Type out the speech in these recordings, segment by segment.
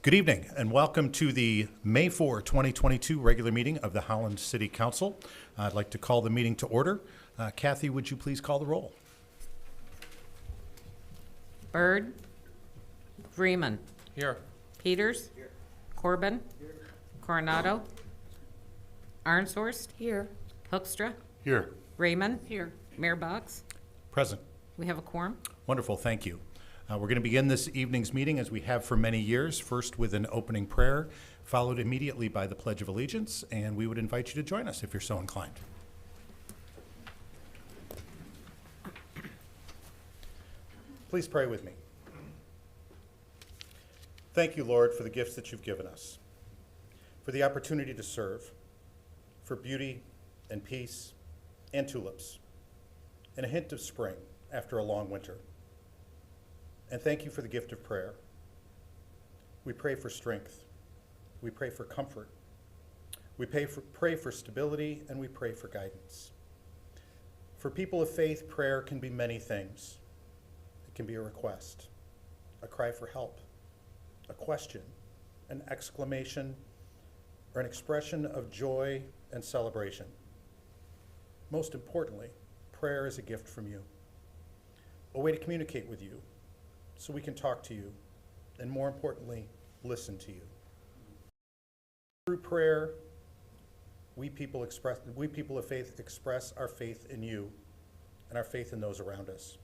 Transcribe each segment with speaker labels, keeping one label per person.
Speaker 1: Good evening and welcome to the May 4, 2022 regular meeting of the Holland City Council. I'd like to call the meeting to order. Kathy, would you please call the roll?
Speaker 2: Byrd. Freeman.
Speaker 3: Here.
Speaker 2: Peters. Here. Corbin. Here. Coronado. Arnshorst. Here. Hoekstra.
Speaker 1: Here.
Speaker 2: Raymond. Here. Mayor Box.
Speaker 1: Present.
Speaker 2: We have a quorum.
Speaker 1: Wonderful, thank you. We're going to begin this evening's meeting as we have for many years, first with an opening prayer, followed immediately by the Pledge of Allegiance, and we would invite you to join us if you're so inclined. Please pray with me. Thank you, Lord, for the gifts that you've given us, for the opportunity to serve, for beauty and peace and tulips, and a hint of spring after a long winter. And thank you for the gift of prayer. We pray for strength. We pray for comfort. We pray for stability, and we pray for guidance. For people of faith, prayer can be many things. It can be a request, a cry for help, a question, an exclamation, or an expression of joy and celebration. Most importantly, prayer is a gift from you, a way to communicate with you, so we can talk to you, and more importantly, listen to you. Through prayer, we people of faith express our faith in you and our faith in those around us.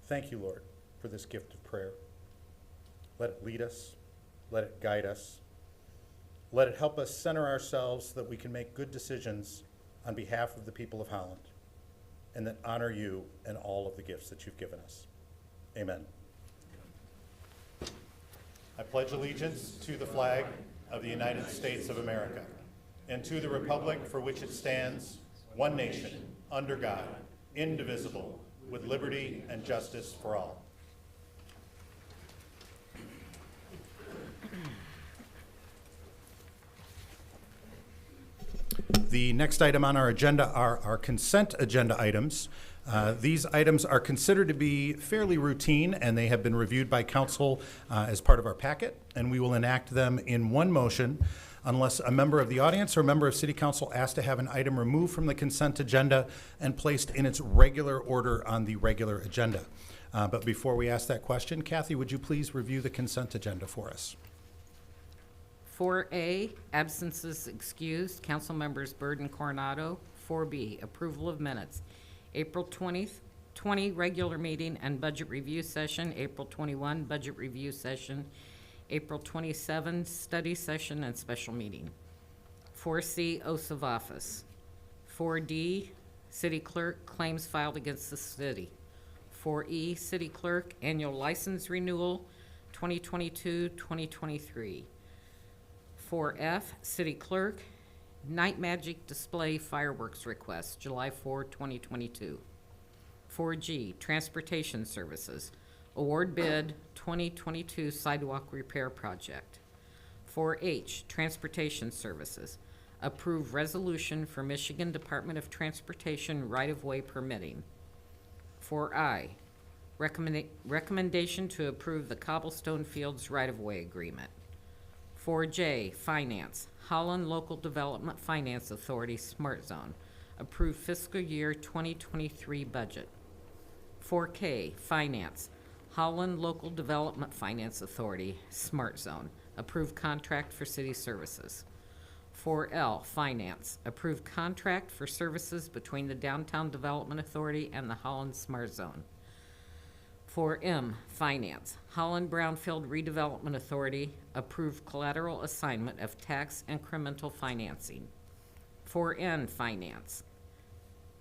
Speaker 1: Thank you, Lord, for this gift of prayer. Let it lead us, let it guide us, let it help us center ourselves so that we can make good decisions on behalf of the people of Holland, and that honor you and all of the gifts that you've given us. Amen. I pledge allegiance to the flag of the United States of America and to the republic for which it stands, one nation, under God, indivisible, with liberty and justice for all. The next item on our agenda are our consent agenda items. These items are considered to be fairly routine, and they have been reviewed by council as part of our packet, and we will enact them in one motion unless a member of the audience or a member of City Council asks to have an item removed from the consent agenda and placed in its regular order on the regular agenda. But before we ask that question, Kathy, would you please review the consent agenda for us?
Speaker 2: 4A, absences excused, council members Byrd and Coronado. 4B, approval of minutes. April 20 regular meeting and budget review session, April 21 budget review session, April 27 study session and special meeting. 4C, oaths of office. 4D, city clerk claims filed against the city. 4E, city clerk annual license renewal 2022-2023. 4F, city clerk night magic display fireworks request, July 4, 2022. 4G, transportation services, award bid 2022 sidewalk repair project. 4H, transportation services, approve resolution for Michigan Department of Transportation right-of-way permitting. 4I, recommendation to approve the Cobblestone Fields right-of-way agreement. 4J, finance, Holland Local Development Finance Authority Smart Zone, approve fiscal year 2023 budget. 4K, finance, Holland Local Development Finance Authority Smart Zone, approve contract for city services. 4L, finance, approve contract for services between the Downtown Development Authority and the Holland Smart Zone. 4M, finance, Holland Brownfield Redevelopment Authority, approve collateral assignment of tax incremental financing. 4N, finance,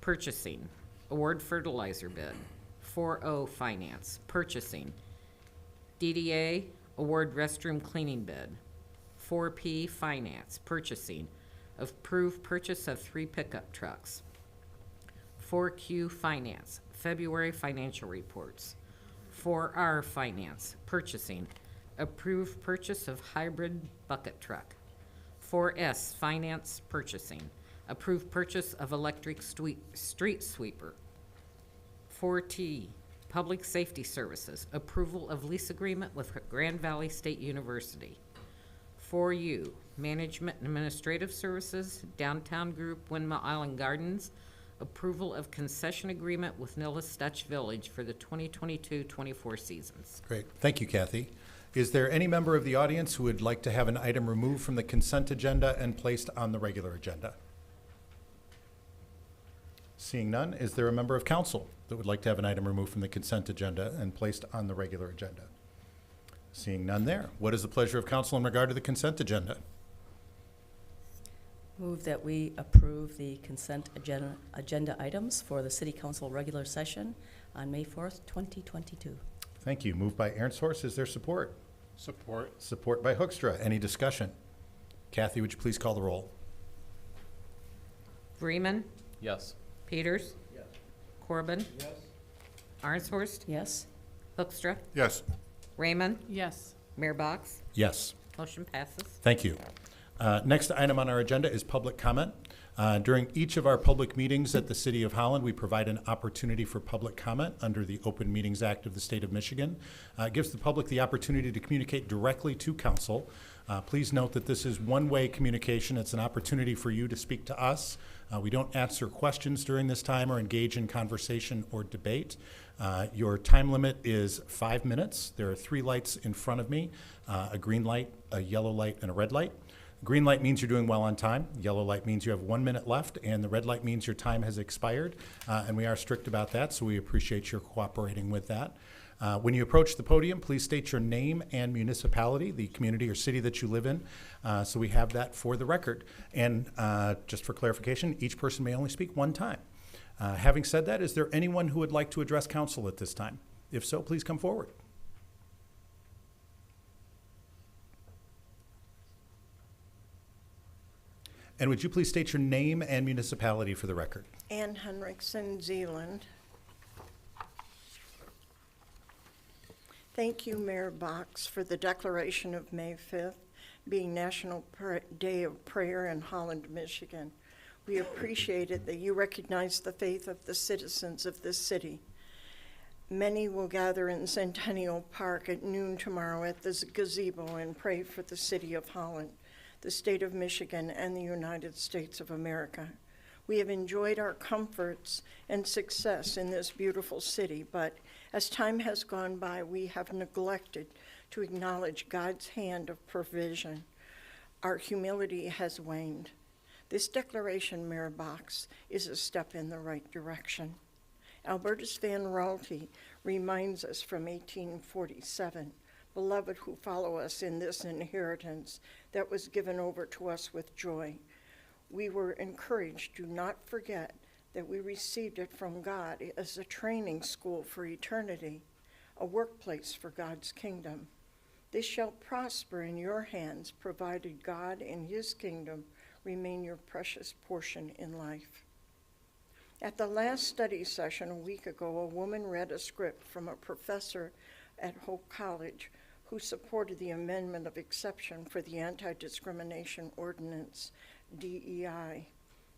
Speaker 2: purchasing, award fertilizer bid. 4O, finance, purchasing, DDA, award restroom cleaning bid. 4P, finance, purchasing, approve purchase of 3 pickup trucks. 4Q, finance, February financial reports. 4R, finance, purchasing, approve purchase of hybrid bucket truck. 4S, finance, purchasing, approve purchase of electric street sweeper. 4T, Public Safety Services, approval of lease agreement with Grand Valley State University. 4U, Management and Administrative Services, Downtown Group, Windmill Island Gardens, approval of concession agreement with Nillis Dutch Village for the 2022-24 seasons.
Speaker 1: Great. Thank you, Kathy. Is there any member of the audience who would like to have an item removed from the consent agenda and placed on the regular agenda? Seeing none, is there a member of council that would like to have an item removed from the consent agenda and placed on the regular agenda? Seeing none there, what is the pleasure of council in regard to the consent agenda?
Speaker 3: Move that we approve the consent agenda items for the City Council regular session on May 4th, 2022.
Speaker 1: Thank you. Moved by Ehrenshorst. Is there support?
Speaker 4: Support.
Speaker 1: Support by Hoekstra. Any discussion? Kathy, would you please call the roll?
Speaker 2: Freeman.
Speaker 4: Yes.
Speaker 2: Peters.
Speaker 4: Yes.
Speaker 2: Corbin.
Speaker 4: Yes.
Speaker 2: Arnsworst.
Speaker 3: Yes.
Speaker 2: Hoekstra.
Speaker 1: Yes.
Speaker 2: Raymond.
Speaker 5: yes,
Speaker 2: Mayor Box.
Speaker 1: Yes.
Speaker 2: Motion passes.
Speaker 1: Thank you. Next item on our agenda is public comment. During each of our public meetings at the City of Holland, we provide an opportunity for public comment under the Open Meetings Act of the State of Michigan. It gives the public the opportunity to communicate directly to council. Please note that this is one-way communication. It's an opportunity for you to speak to us. We don't answer questions during this time or engage in conversation or debate. Your time limit is 5 minutes. There are 3 lights in front of me, a green light, a yellow light, and a red light. Green light means you're doing well on time. Yellow light means you have 1 minute left, and the red light means your time has expired. And we are strict about that, so we appreciate your cooperating with that. When you approach the podium, please state your name and municipality, the community or city that you live in, so we have that for the record. And just for clarification, each person may only speak 1 time. Having said that, is there anyone who would like to address council at this time? If so, please come forward. And would you please state your name and municipality for the record?
Speaker 6: Ann Henriksen, Zealand. Thank you, Mayor Box, for the declaration of May 5th being National Day of Prayer in Holland, Michigan. We appreciate it that you recognize the faith of the citizens of this city. Many will gather in Centennial Park at noon tomorrow at the gazebo and pray for the city of Holland, the state of Michigan, and the United States of America. We have enjoyed our comforts and success in this beautiful city, but as time has gone by, we have neglected to acknowledge God's hand of provision. Our humility has waned. This declaration, Mayor Box, is a step in the right direction. Albertus Van Raalte reminds us from 1847, "Beloved who follow us in this inheritance that was given over to us with joy." We were encouraged to not forget that we received it from God as a training school for eternity, a workplace for God's kingdom. This shall prosper in your hands, provided God and his kingdom remain your precious portion in life. At the last study session a week ago, a woman read a script from a professor at Hope College who supported the amendment of exception for the Anti-Discrimination Ordinance, DEI.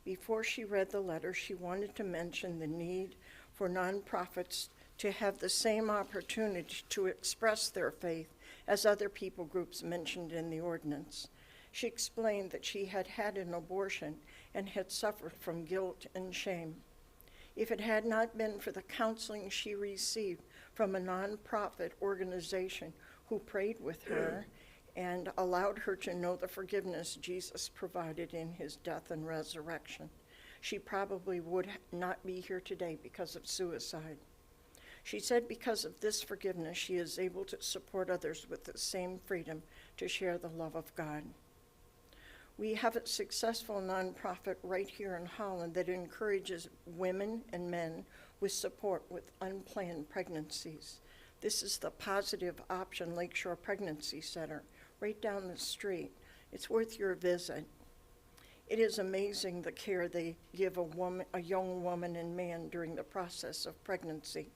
Speaker 6: Before she read the letter, she wanted to mention the need for nonprofits to have the same opportunity to express their faith as other people groups mentioned in the ordinance. She explained that she had had an abortion and had suffered from guilt and shame. If it had not been for the counseling she received from a nonprofit organization who prayed with her and allowed her to know the forgiveness Jesus provided in his death and resurrection, she probably would not be here today because of suicide. She said because of this forgiveness, she is able to support others with the same freedom to share the love of God. We have a successful nonprofit right here in Holland that encourages women and men with support with unplanned pregnancies. This is the Positive Option Lakeshore Pregnancy Center, right down the street. It's worth your visit. It is amazing the care they give a young woman and man during the process of pregnancy.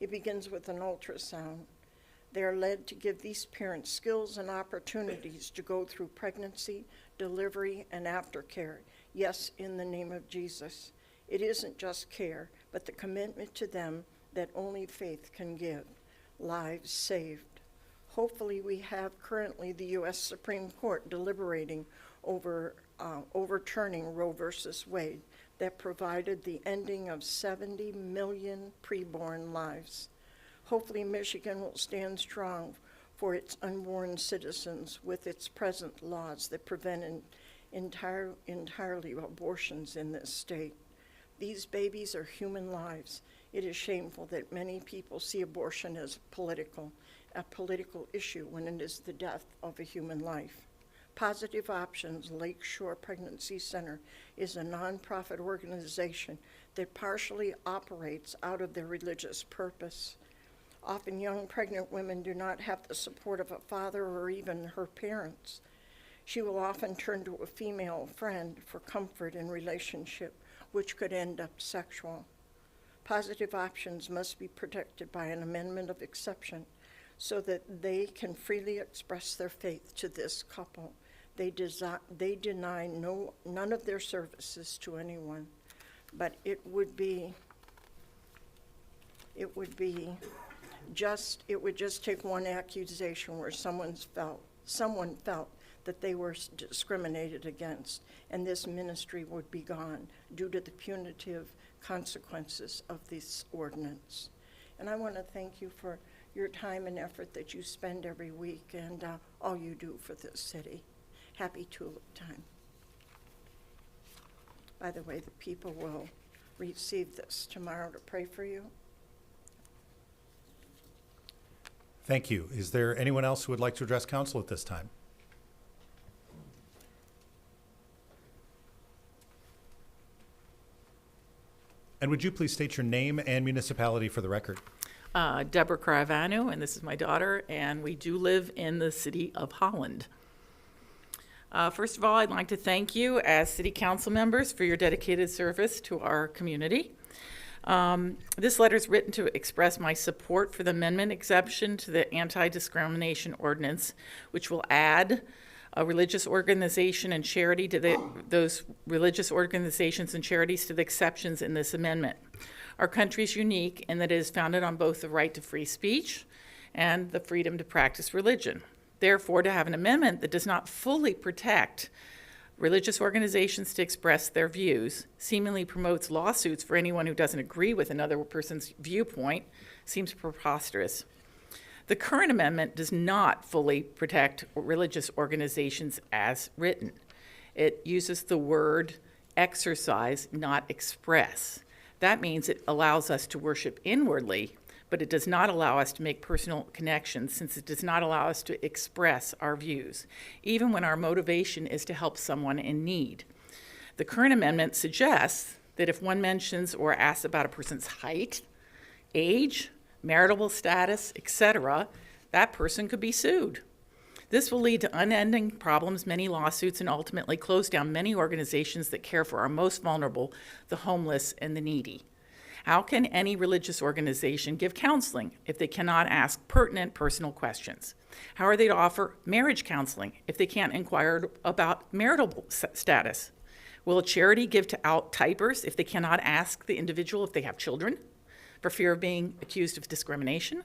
Speaker 6: It begins with an ultrasound. They are led to give these parents skills and opportunities to go through pregnancy, delivery, and aftercare. Yes, in the name of Jesus. It isn't just care, but the commitment to them that only faith can give, lives saved. Hopefully, we have currently the U.S. Supreme Court deliberating over overturning Roe versus Wade that provided the ending of 70 million preborn lives. Hopefully, Michigan will stand strong for its unborn citizens with its present laws that prevent entirely abortions in this state. These babies are human lives. It is shameful that many people see abortion as a political issue when it is the death of a human life. Positive Options Lakeshore Pregnancy Center is a nonprofit organization that partially operates out of their religious purpose. Often young pregnant women do not have the support of a father or even her parents. She will often turn to a female friend for comfort in relationship, which could end up sexual. Positive Options must be protected by an amendment of exception so that they can freely express their faith to this couple. They deny none of their services to anyone, but it would just take one accusation where someone felt that they were discriminated against, and this ministry would be gone due to the punitive consequences of this ordinance. And I want to thank you for your time and effort that you spend every week and all you do for this city. Happy Tulip Time. By the way, the people will receive this tomorrow to pray for you.
Speaker 1: Thank you. Is there anyone else who would like to address council at this time? And would you please state your name and municipality for the record?
Speaker 4: Deborah Caravano, and this is my daughter, and we do live in the city of Holland. First of all, I'd like to thank you as city council members for your dedicated service to our community. This letter is written to express my support for the amendment exception to the anti-discrimination ordinance, which will add a religious organization and charity to those religious organizations and charities to the exceptions in this amendment. Our country is unique in that it is founded on both the right to free speech and the freedom to practice religion. Therefore, to have an amendment that does not fully protect religious organizations to express their views, seemingly promotes lawsuits for anyone who doesn't agree with another person's viewpoint, seems preposterous. The current amendment does not fully protect religious organizations as written. It uses the word exercise, not express. That means it allows us to worship inwardly, but it does not allow us to make personal connections, since it does not allow us to express our views, even when our motivation is to help someone in need. The current amendment suggests that if one mentions or asks about a person's height, age, marital status, etc., that person could be sued. This will lead to unending problems, many lawsuits, and ultimately close down many organizations that care for our most vulnerable, the homeless and the needy. How can any religious organization give counseling if they cannot ask pertinent personal questions? How are they to offer marriage counseling if they can't inquire about marital status? Will a charity give to out typers if they cannot ask the individual if they have children for fear of being accused of discrimination?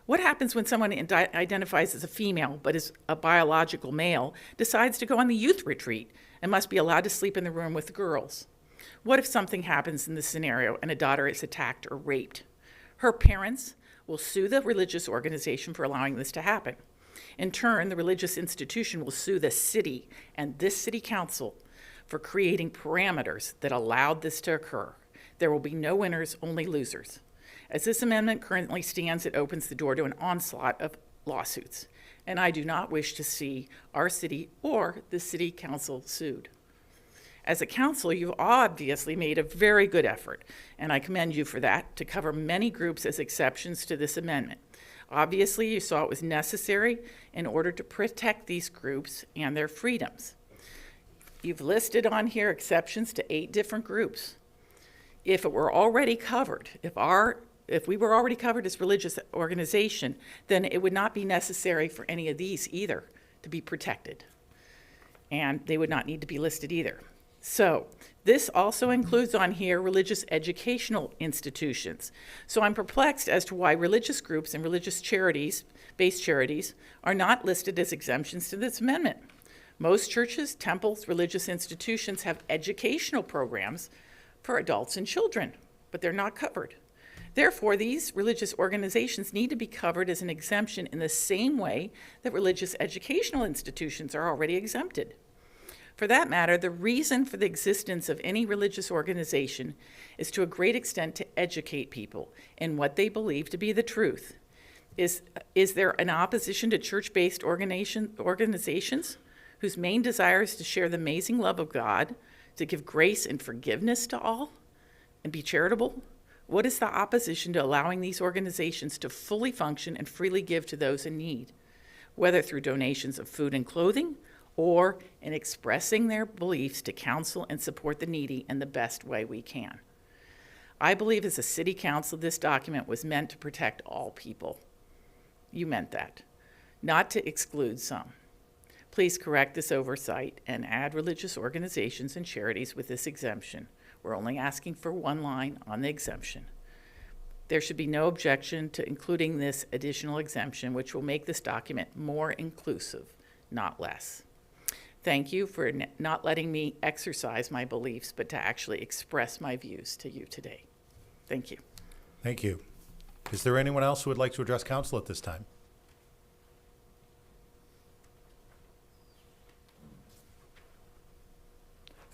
Speaker 4: What happens when someone identifies as a female but is a biological male, decides to go on the youth retreat and must be allowed to sleep in the room with the girls? What if something happens in this scenario and a daughter is attacked or raped? Her parents will sue the religious organization for allowing this to happen. In turn, the religious institution will sue the city and this city council for creating parameters that allowed this to occur. There will be no winners, only losers. As this amendment currently stands, it opens the door to an onslaught of lawsuits, and I do not wish to see our city or the city council sued. As a council, you've obviously made a very good effort, and I commend you for that, to cover many groups as exceptions to this amendment. Obviously, you saw it was necessary in order to protect these groups and their freedoms. You've listed on here exceptions to 8 different groups. If it were already covered, if we were already covered as religious organization, then it would not be necessary for any of these either to be protected. And they would not need to be listed either. So this also includes on here religious educational institutions. So I'm perplexed as to why religious groups and religious charities, based charities, are not listed as exemptions to this amendment. Most churches, temples, religious institutions have educational programs for adults and children, but they're not covered. Therefore, these religious organizations need to be covered as an exemption in the same way that religious educational institutions are already exempted. For that matter, the reason for the existence of any religious organization is to a great extent to educate people in what they believe to be the truth. Is there an opposition to church-based organizations whose main desire is to share the amazing love of God, to give grace and forgiveness to all, and be charitable? What is the opposition to allowing these organizations to fully function and freely give to those in need, whether through donations of food and clothing, or in expressing their beliefs to counsel and support the needy in the best way we can? I believe as a city council, this document was meant to protect all people. You meant that, not to exclude some. Please correct this oversight and add religious organizations and charities with this exemption. We're only asking for one line on the exemption. There should be no objection to including this additional exemption, which will make this document more inclusive, not less. Thank you for not letting me exercise my beliefs, but to actually express my views to you today. Thank you.
Speaker 1: Thank you. Is there anyone else who would like to address council at this time?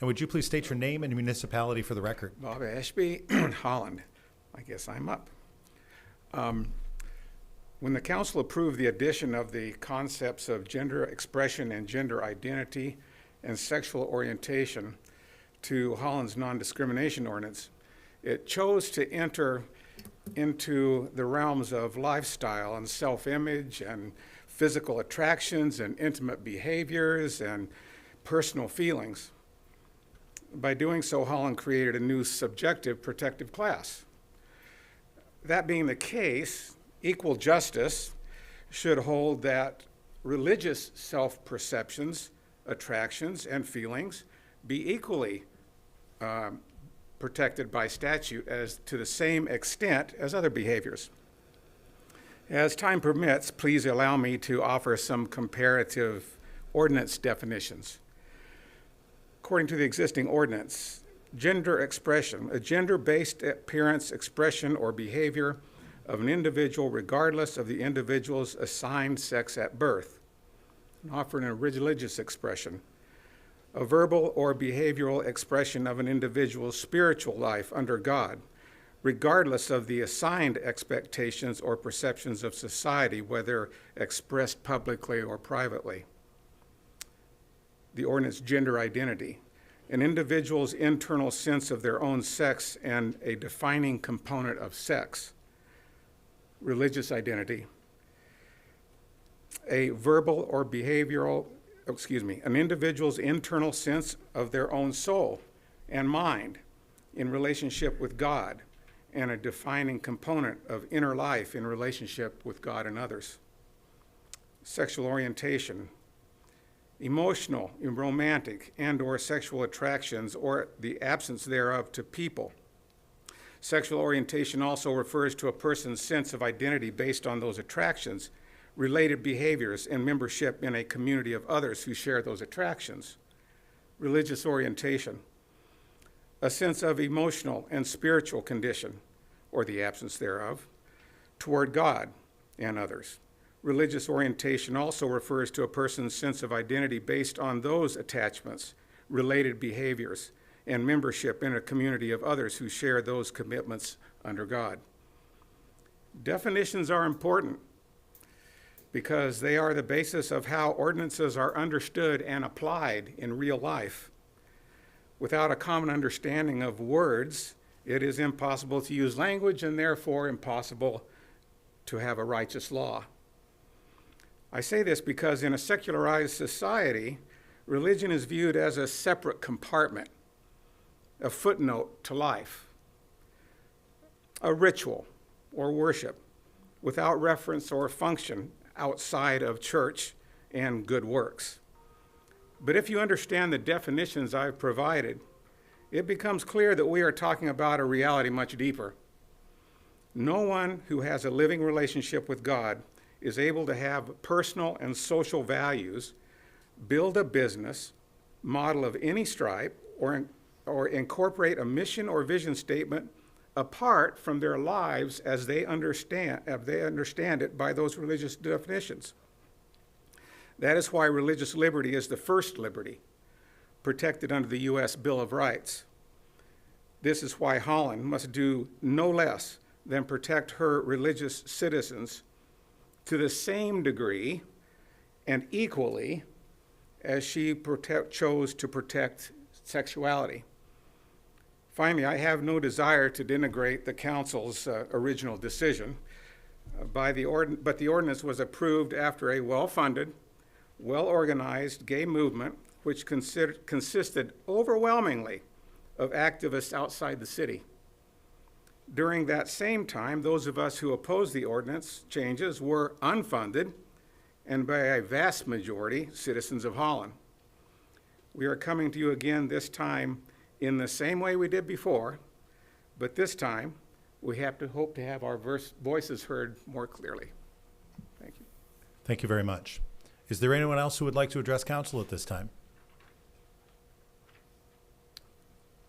Speaker 1: And would you please state your name and municipality for the record?
Speaker 5: Bob Ashby, Holland. I guess I'm up. When the council approved the addition of the concepts of gender expression and gender identity and sexual orientation to Holland's non-discrimination ordinance, it chose to enter into the realms of lifestyle and self-image and physical attractions and intimate behaviors and personal feelings. By doing so, Holland created a new subjective protective class. That being the case, equal justice should hold that religious self-perceptions, attractions, and feelings be equally protected by statute as to the same extent as other behaviors. As time permits, please allow me to offer some comparative ordinance definitions. According to the existing ordinance, gender expression, a gender-based appearance, expression, or behavior of an individual regardless of the individual's assigned sex at birth. And offering a religious expression, a verbal or behavioral expression of an individual's spiritual life under God, regardless of the assigned expectations or perceptions of society, whether expressed publicly or privately. The ordinance gender identity, an individual's internal sense of their own sex and a defining component of sex. Religious identity, a verbal or behavioral, an individual's internal sense of their own soul and mind in relationship with God, and a defining component of inner life in relationship with God and others. Sexual orientation, emotional, romantic, and/or sexual attractions or the absence thereof to people. Sexual orientation also refers to a person's sense of identity based on those attractions, related behaviors, and membership in a community of others who share those attractions. Religious orientation, a sense of emotional and spiritual condition, or the absence thereof, toward God and others. Religious orientation also refers to a person's sense of identity based on those attachments, related behaviors, and membership in a community of others who share those commitments under God. Definitions are important because they are the basis of how ordinances are understood and applied in real life. Without a common understanding of words, it is impossible to use language and therefore impossible to have a righteous law. I say this because in a secularized society, religion is viewed as a separate compartment, a footnote to life, a ritual or worship without reference or function outside of church and good works. But if you understand the definitions I've provided, it becomes clear that we are talking about a reality much deeper. No one who has a living relationship with God is able to have personal and social values, build a business model of any stripe, or incorporate a mission or vision statement apart from their lives as they understand it by those religious definitions. That is why religious liberty is the first liberty, protected under the U.S. Bill of Rights. This is why Holland must do no less than protect her religious citizens to the same degree and equally as she chose to protect sexuality. Finally, I have no desire to denigrate the council's original decision, but the ordinance was approved after a well-funded, well-organized gay movement which consisted overwhelmingly of activists outside the city. During that same time, those of us who opposed the ordinance changes were unfunded, and by a vast majority, citizens of Holland. We are coming to you again this time in the same way we did before, but this time we hope to have our voices heard more clearly. Thank you.
Speaker 1: Thank you very much. Is there anyone else who would like to address council at this time?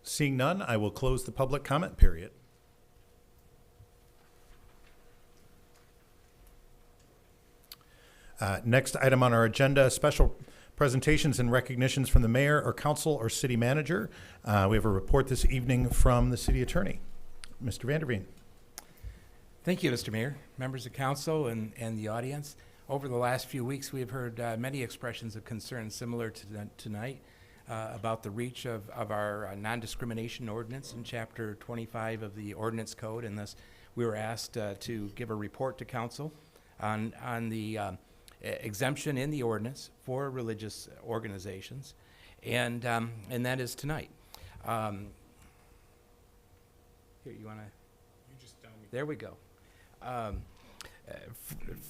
Speaker 1: Seeing none, I will close the public comment period. Next item on our agenda, special presentations and recognitions from the mayor or council or city manager. We have a report this evening from the city attorney, Mr. Vanderveen.
Speaker 7: Thank you, Mr. Mayor, members of council, and the audience. Over the last few weeks, we have heard many expressions of concern similar to tonight about the reach of our non-discrimination ordinance in Chapter 25 of the Ordinance Code, and thus we were asked to give a report to council on the exemption in the ordinance for religious organizations, and that is tonight. Here, you want to? You just tell me. There we go.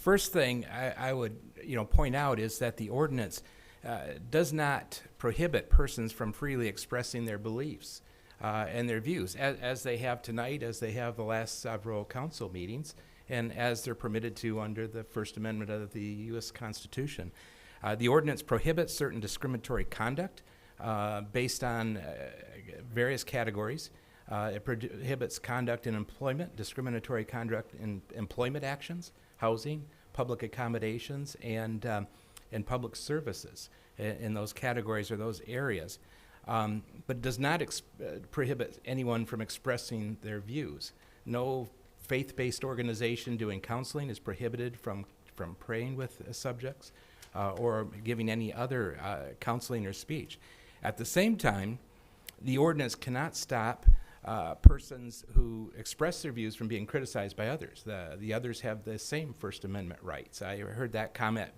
Speaker 7: First thing I would point out is that the ordinance does not prohibit persons from freely expressing their beliefs and their views, as they have tonight, as they have the last several council meetings, and as they're permitted to under the First Amendment of the U.S. Constitution. The ordinance prohibits certain discriminatory conduct based on various categories. It prohibits conduct in employment, discriminatory conduct in employment actions, housing, public accommodations, and public services in those categories or those areas, but does not prohibit anyone from expressing their views. No faith-based organization doing counseling is prohibited from praying with subjects or giving any other counseling or speech. At the same time, the ordinance cannot stop persons who express their views from being criticized by others. The others have the same First Amendment rights. I heard that comment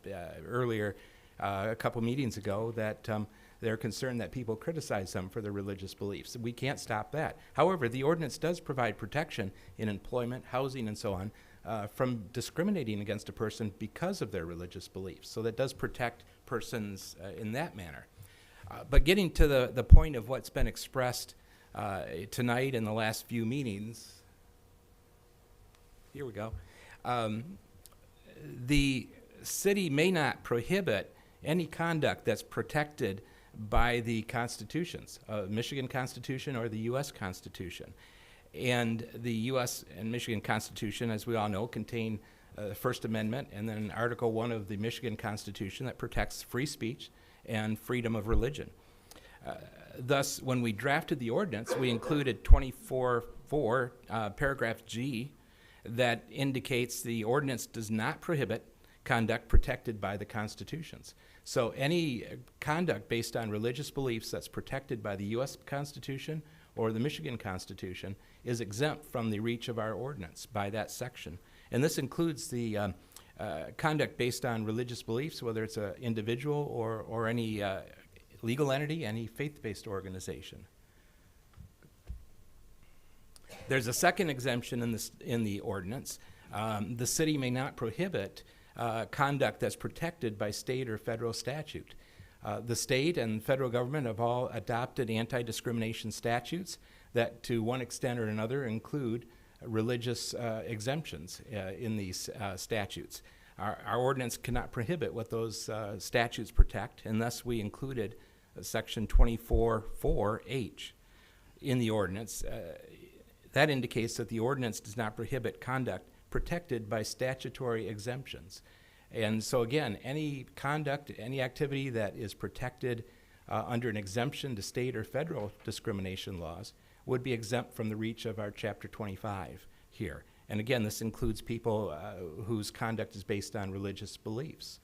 Speaker 7: earlier a couple meetings ago that they're concerned that people criticize them for their religious beliefs. We can't stop that. However, the ordinance does provide protection in employment, housing, and so on from discriminating against a person because of their religious beliefs. So that does protect persons in that manner. But getting to the point of what's been expressed tonight in the last few meetings, here we go. The city may not prohibit any conduct that's protected by the constitutions, Michigan Constitution or the U.S. Constitution. And the U.S. and Michigan Constitution, as we all know, contain the First Amendment and then Article 1 of the Michigan Constitution that protects free speech and freedom of religion. Thus, when we drafted the ordinance, we included 24.4, paragraph G, that indicates the ordinance does not prohibit conduct protected by the constitutions. So any conduct based on religious beliefs that's protected by the U.S. Constitution or the Michigan Constitution is exempt from the reach of our ordinance by that section. And this includes the conduct based on religious beliefs, whether it's an individual or any legal entity, any faith-based organization. There's a second exemption in the ordinance. The city may not prohibit conduct that's protected by state or federal statute. The state and federal government have all adopted anti-discrimination statutes that, to one extent or another, include religious exemptions in these statutes. Our ordinance cannot prohibit what those statutes protect, and thus we included Section 24(4)H in the ordinance. That indicates that the ordinance does not prohibit conduct protected by statutory exemptions. And so again, any conduct, any activity that is protected under an exemption to state or federal discrimination laws would be exempt from the reach of our Chapter 25 here. And again, this includes people whose conduct is based on religious beliefs.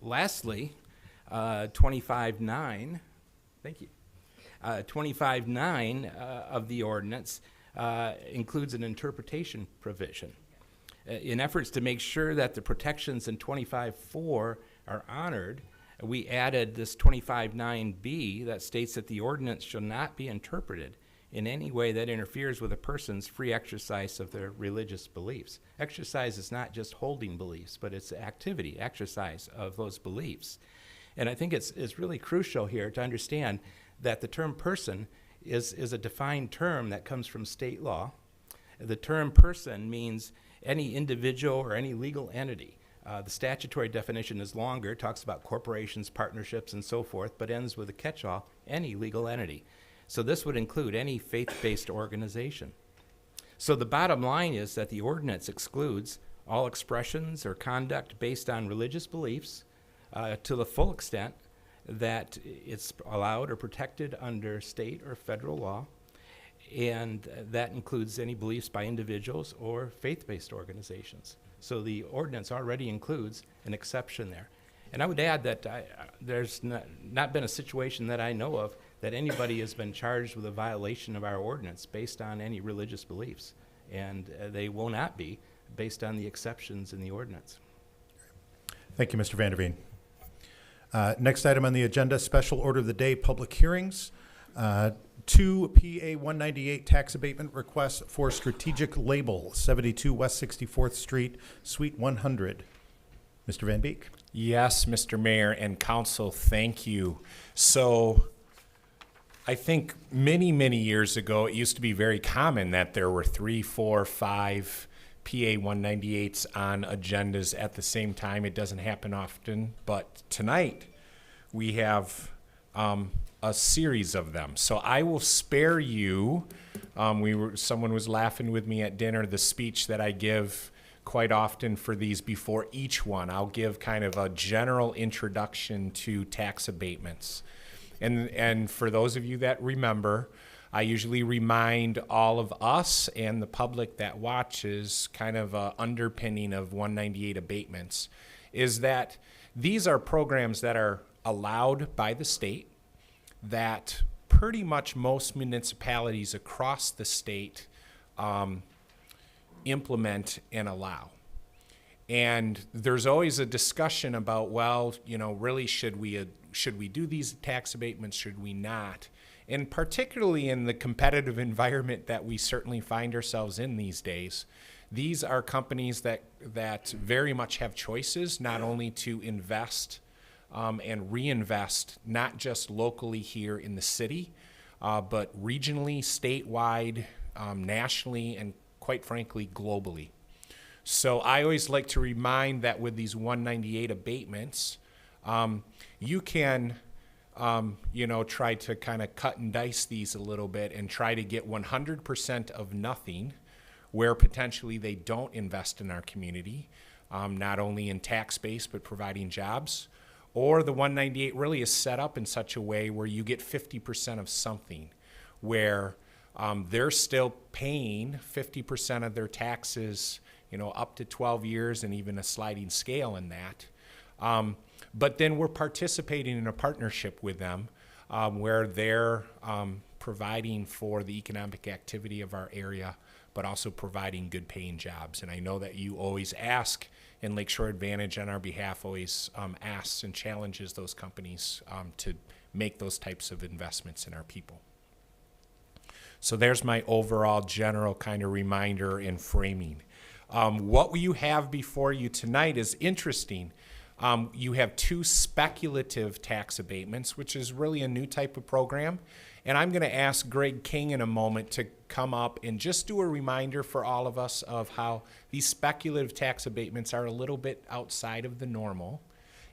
Speaker 7: Lastly, 25(9), thank you. 25(9) of the ordinance includes an interpretation provision. In efforts to make sure that the protections in 25(4) are honored, we added this 25(9)B that states that the ordinance shall not be interpreted in any way that interferes with a person's free exercise of their religious beliefs. Exercise is not just holding beliefs, but it's activity, exercise of those beliefs. And I think it's really crucial here to understand that the term person is a defined term that comes from state law. The term person means any individual or any legal entity. The statutory definition is longer, it talks about corporations, partnerships, and so forth, but ends with a catch-all, any legal entity. So this would include any faith-based organization. So the bottom line is that the ordinance excludes all expressions or conduct based on religious beliefs to the full extent that it's allowed or protected under state or federal law, and that includes any beliefs by individuals or faith-based organizations. So the ordinance already includes an exception there. And I would add that there's not been a situation that I know of that anybody has been charged with a violation of our ordinance based on any religious beliefs, and they will not be based on the exceptions in the ordinance.
Speaker 1: Thank you, Mr. Vanderveen. Next item on the agenda, special order of the day, public hearings. 2 PA 198 tax abatement requests for strategic label, 72 West 64th Street, Suite 100. Mr. Van Beek.
Speaker 8: Yes, Mr. Mayor and Council, thank you. So I think many, many years ago, it used to be very common that there were 3, 4, 5 PA 198s on agendas at the same time. It doesn't happen often, but tonight we have a series of them. So I will spare you. Someone was laughing with me at dinner, the speech that I give quite often for these before each one. I'll give kind of a general introduction to tax abatements. And for those of you that remember, I usually remind all of us and the public that watches kind of a underpinning of 198 abatements is that these are programs that are allowed by the state that pretty much most municipalities across the state implement and allow. And there's always a discussion about, well, you know, really should we do these tax abatements, should we not? And particularly in the competitive environment that we certainly find ourselves in these days, these are companies that very much have choices, not only to invest and reinvest, not just locally here in the city, but regionally, statewide, nationally, and quite frankly, globally. So I always like to remind that with these 198 abatements, you can, try to kind of cut and dice these a little bit and try to get 100% of nothing, where potentially they don't invest in our community, not only in tax base, but providing jobs. Or the 198 really is set up in such a way where you get 50% of something, where they're still paying 50% of their taxes, up to 12 years and even a sliding scale in that. But then we're participating in a partnership with them where they're providing for the economic activity of our area, but also providing good paying jobs. And I know that you always ask, and Lakeshore Advantage on our behalf always asks and challenges those companies to make those types of investments in our people. So there's my overall general kind of reminder and framing. What you have before you tonight is interesting. You have 2 speculative tax abatements, which is really a new type of program. And I'm going to ask Greg King in a moment to come up and just do a reminder for all of us of how these speculative tax abatements are a little bit outside of the normal.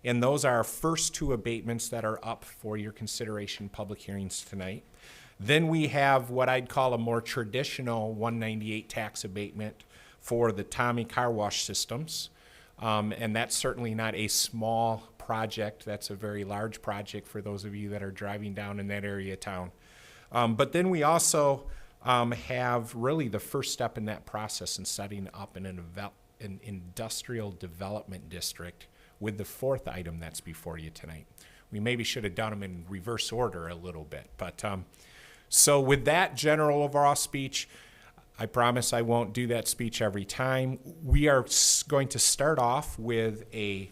Speaker 8: And those are our first 2 abatements that are up for your consideration public hearings tonight. Then we have what I'd call a more traditional 198 tax abatement for the Tommy Car Wash systems. And that's certainly not a small project. That's a very large project for those of you that are driving down in that area of town. But then we also have really the first step in that process in setting up an industrial development district with the 4th item that's before you tonight. We maybe should have done them in reverse order a little bit. But so with that general overall speech, I promise I won't do that speech every time. We are going to start off with a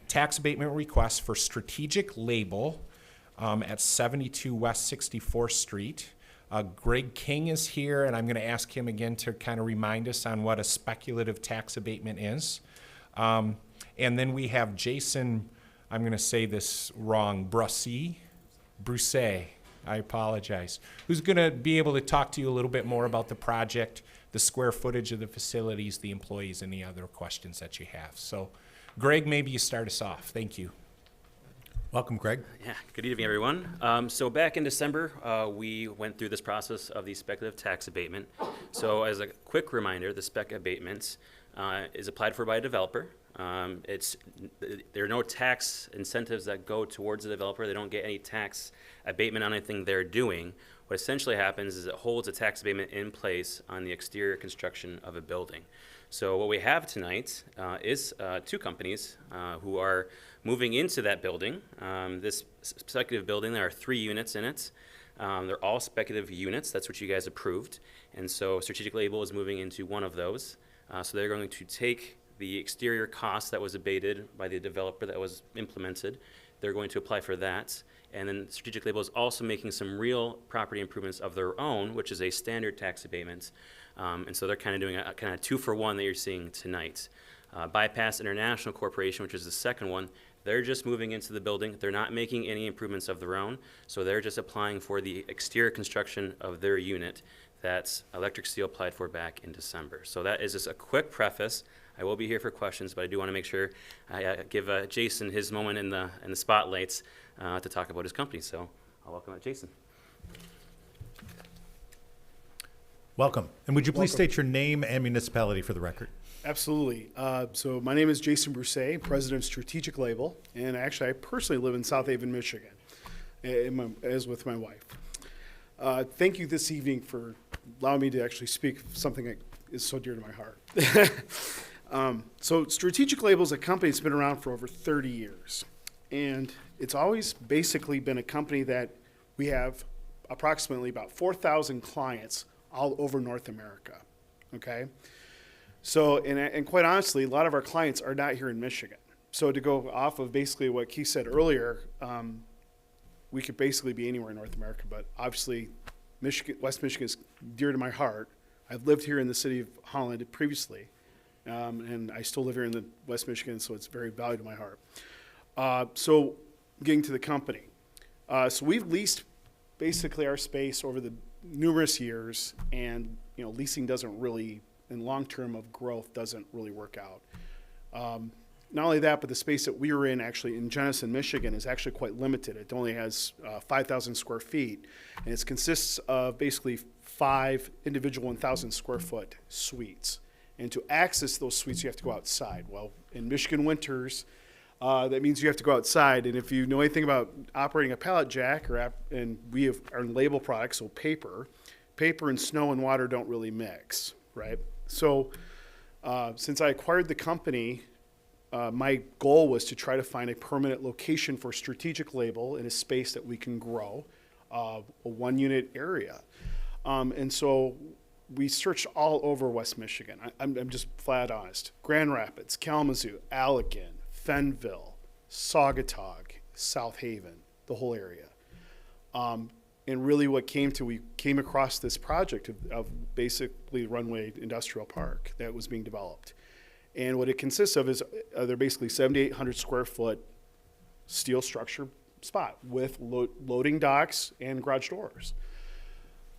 Speaker 8: tax abatement request for Strategic Label at 72 West 64th Street. Greg King is here, and I'm going to ask him again to kind of remind us on what a speculative tax abatement is. And then we have Jason, I'm going to say this wrong, Brousset, I apologize, who's going to be able to talk to you a little bit more about the project, the square footage of the facilities, the employees, and any other questions that you have. So, Greg, maybe you start us off. Thank you.
Speaker 1: Welcome, Greg.
Speaker 9: Yeah, good evening, everyone. So back in December, we went through this process of the speculative tax abatement. So as a quick reminder, the spec abatements is applied for by a developer. There are no tax incentives that go towards the developer. They don't get any tax abatement on anything they're doing. What essentially happens is it holds a tax abatement in place on the exterior construction of a building. So what we have tonight is 2 companies who are moving into that building. This speculative building, there are 3 units in it. They're all speculative units. That's what you guys approved. And so Strategic Label is moving into one of those. So they're going to take the exterior cost that was abated by the developer that was implemented. They're going to apply for that. And then Strategic Label is also making some real property improvements of their own, which is a standard tax abatement. And so they're kind of doing a kind of 2-for-1 that you're seeing tonight. Bypass International Corporation, which is the second one, they're just moving into the building. They're not making any improvements of their own. So they're just applying for the exterior construction of their unit that Electric Steel applied for back in December. So that is just a quick preface. I will be here for questions, but I do want to make sure I give Jason his moment in the spotlights to talk about his company. So I'll welcome Jason.
Speaker 1: Welcome. And would you please state your name and municipality for the record?
Speaker 10: Absolutely. So my name is Jason Brousset, president of Strategic Label, and actually I personally live in South Haven, Michigan, as with my wife. Thank you this evening for allowing me to actually speak something that is so dear to my heart. So Strategic Label is a company that's been around for over 30 years, and it's always basically been a company that we have approximately about 4,000 clients all over North America, okay? So, and quite honestly, a lot of our clients are not here in Michigan. So to go off of basically what Keith said earlier, we could basically be anywhere in North America, but obviously Michigan, West Michigan is dear to my heart. I've lived here in the city of Holland previously, and I still live here in the West Michigan, so it's very valuable to my heart. So getting to the company. So we've leased basically our space over the numerous years, and leasing doesn't really, in long term of growth, doesn't really work out. Not only that, but the space that we were in actually in Jenison, Michigan is actually quite limited. It only has 5,000 square feet, and it consists of basically 5 individual 1,000 square foot suites. And to access those suites, you have to go outside. Well, in Michigan winters, that means you have to go outside. And if you know anything about operating a pallet jack, and we have our label products, so paper and snow and water don't really mix, right? So since I acquired the company, my goal was to try to find a permanent location for Strategic Label in a space that we can grow, a 1-unit area. And so we searched all over West Michigan. I'm just flat honest. Grand Rapids, Kalamazoo, Allegan, Fenville, Saugatuck, South Haven, the whole area. And really we came across this project of basically Runway Industrial Park that was being developed. And what it consists of is they're basically 7,800 square foot steel structure spot with loading docks and garage doors.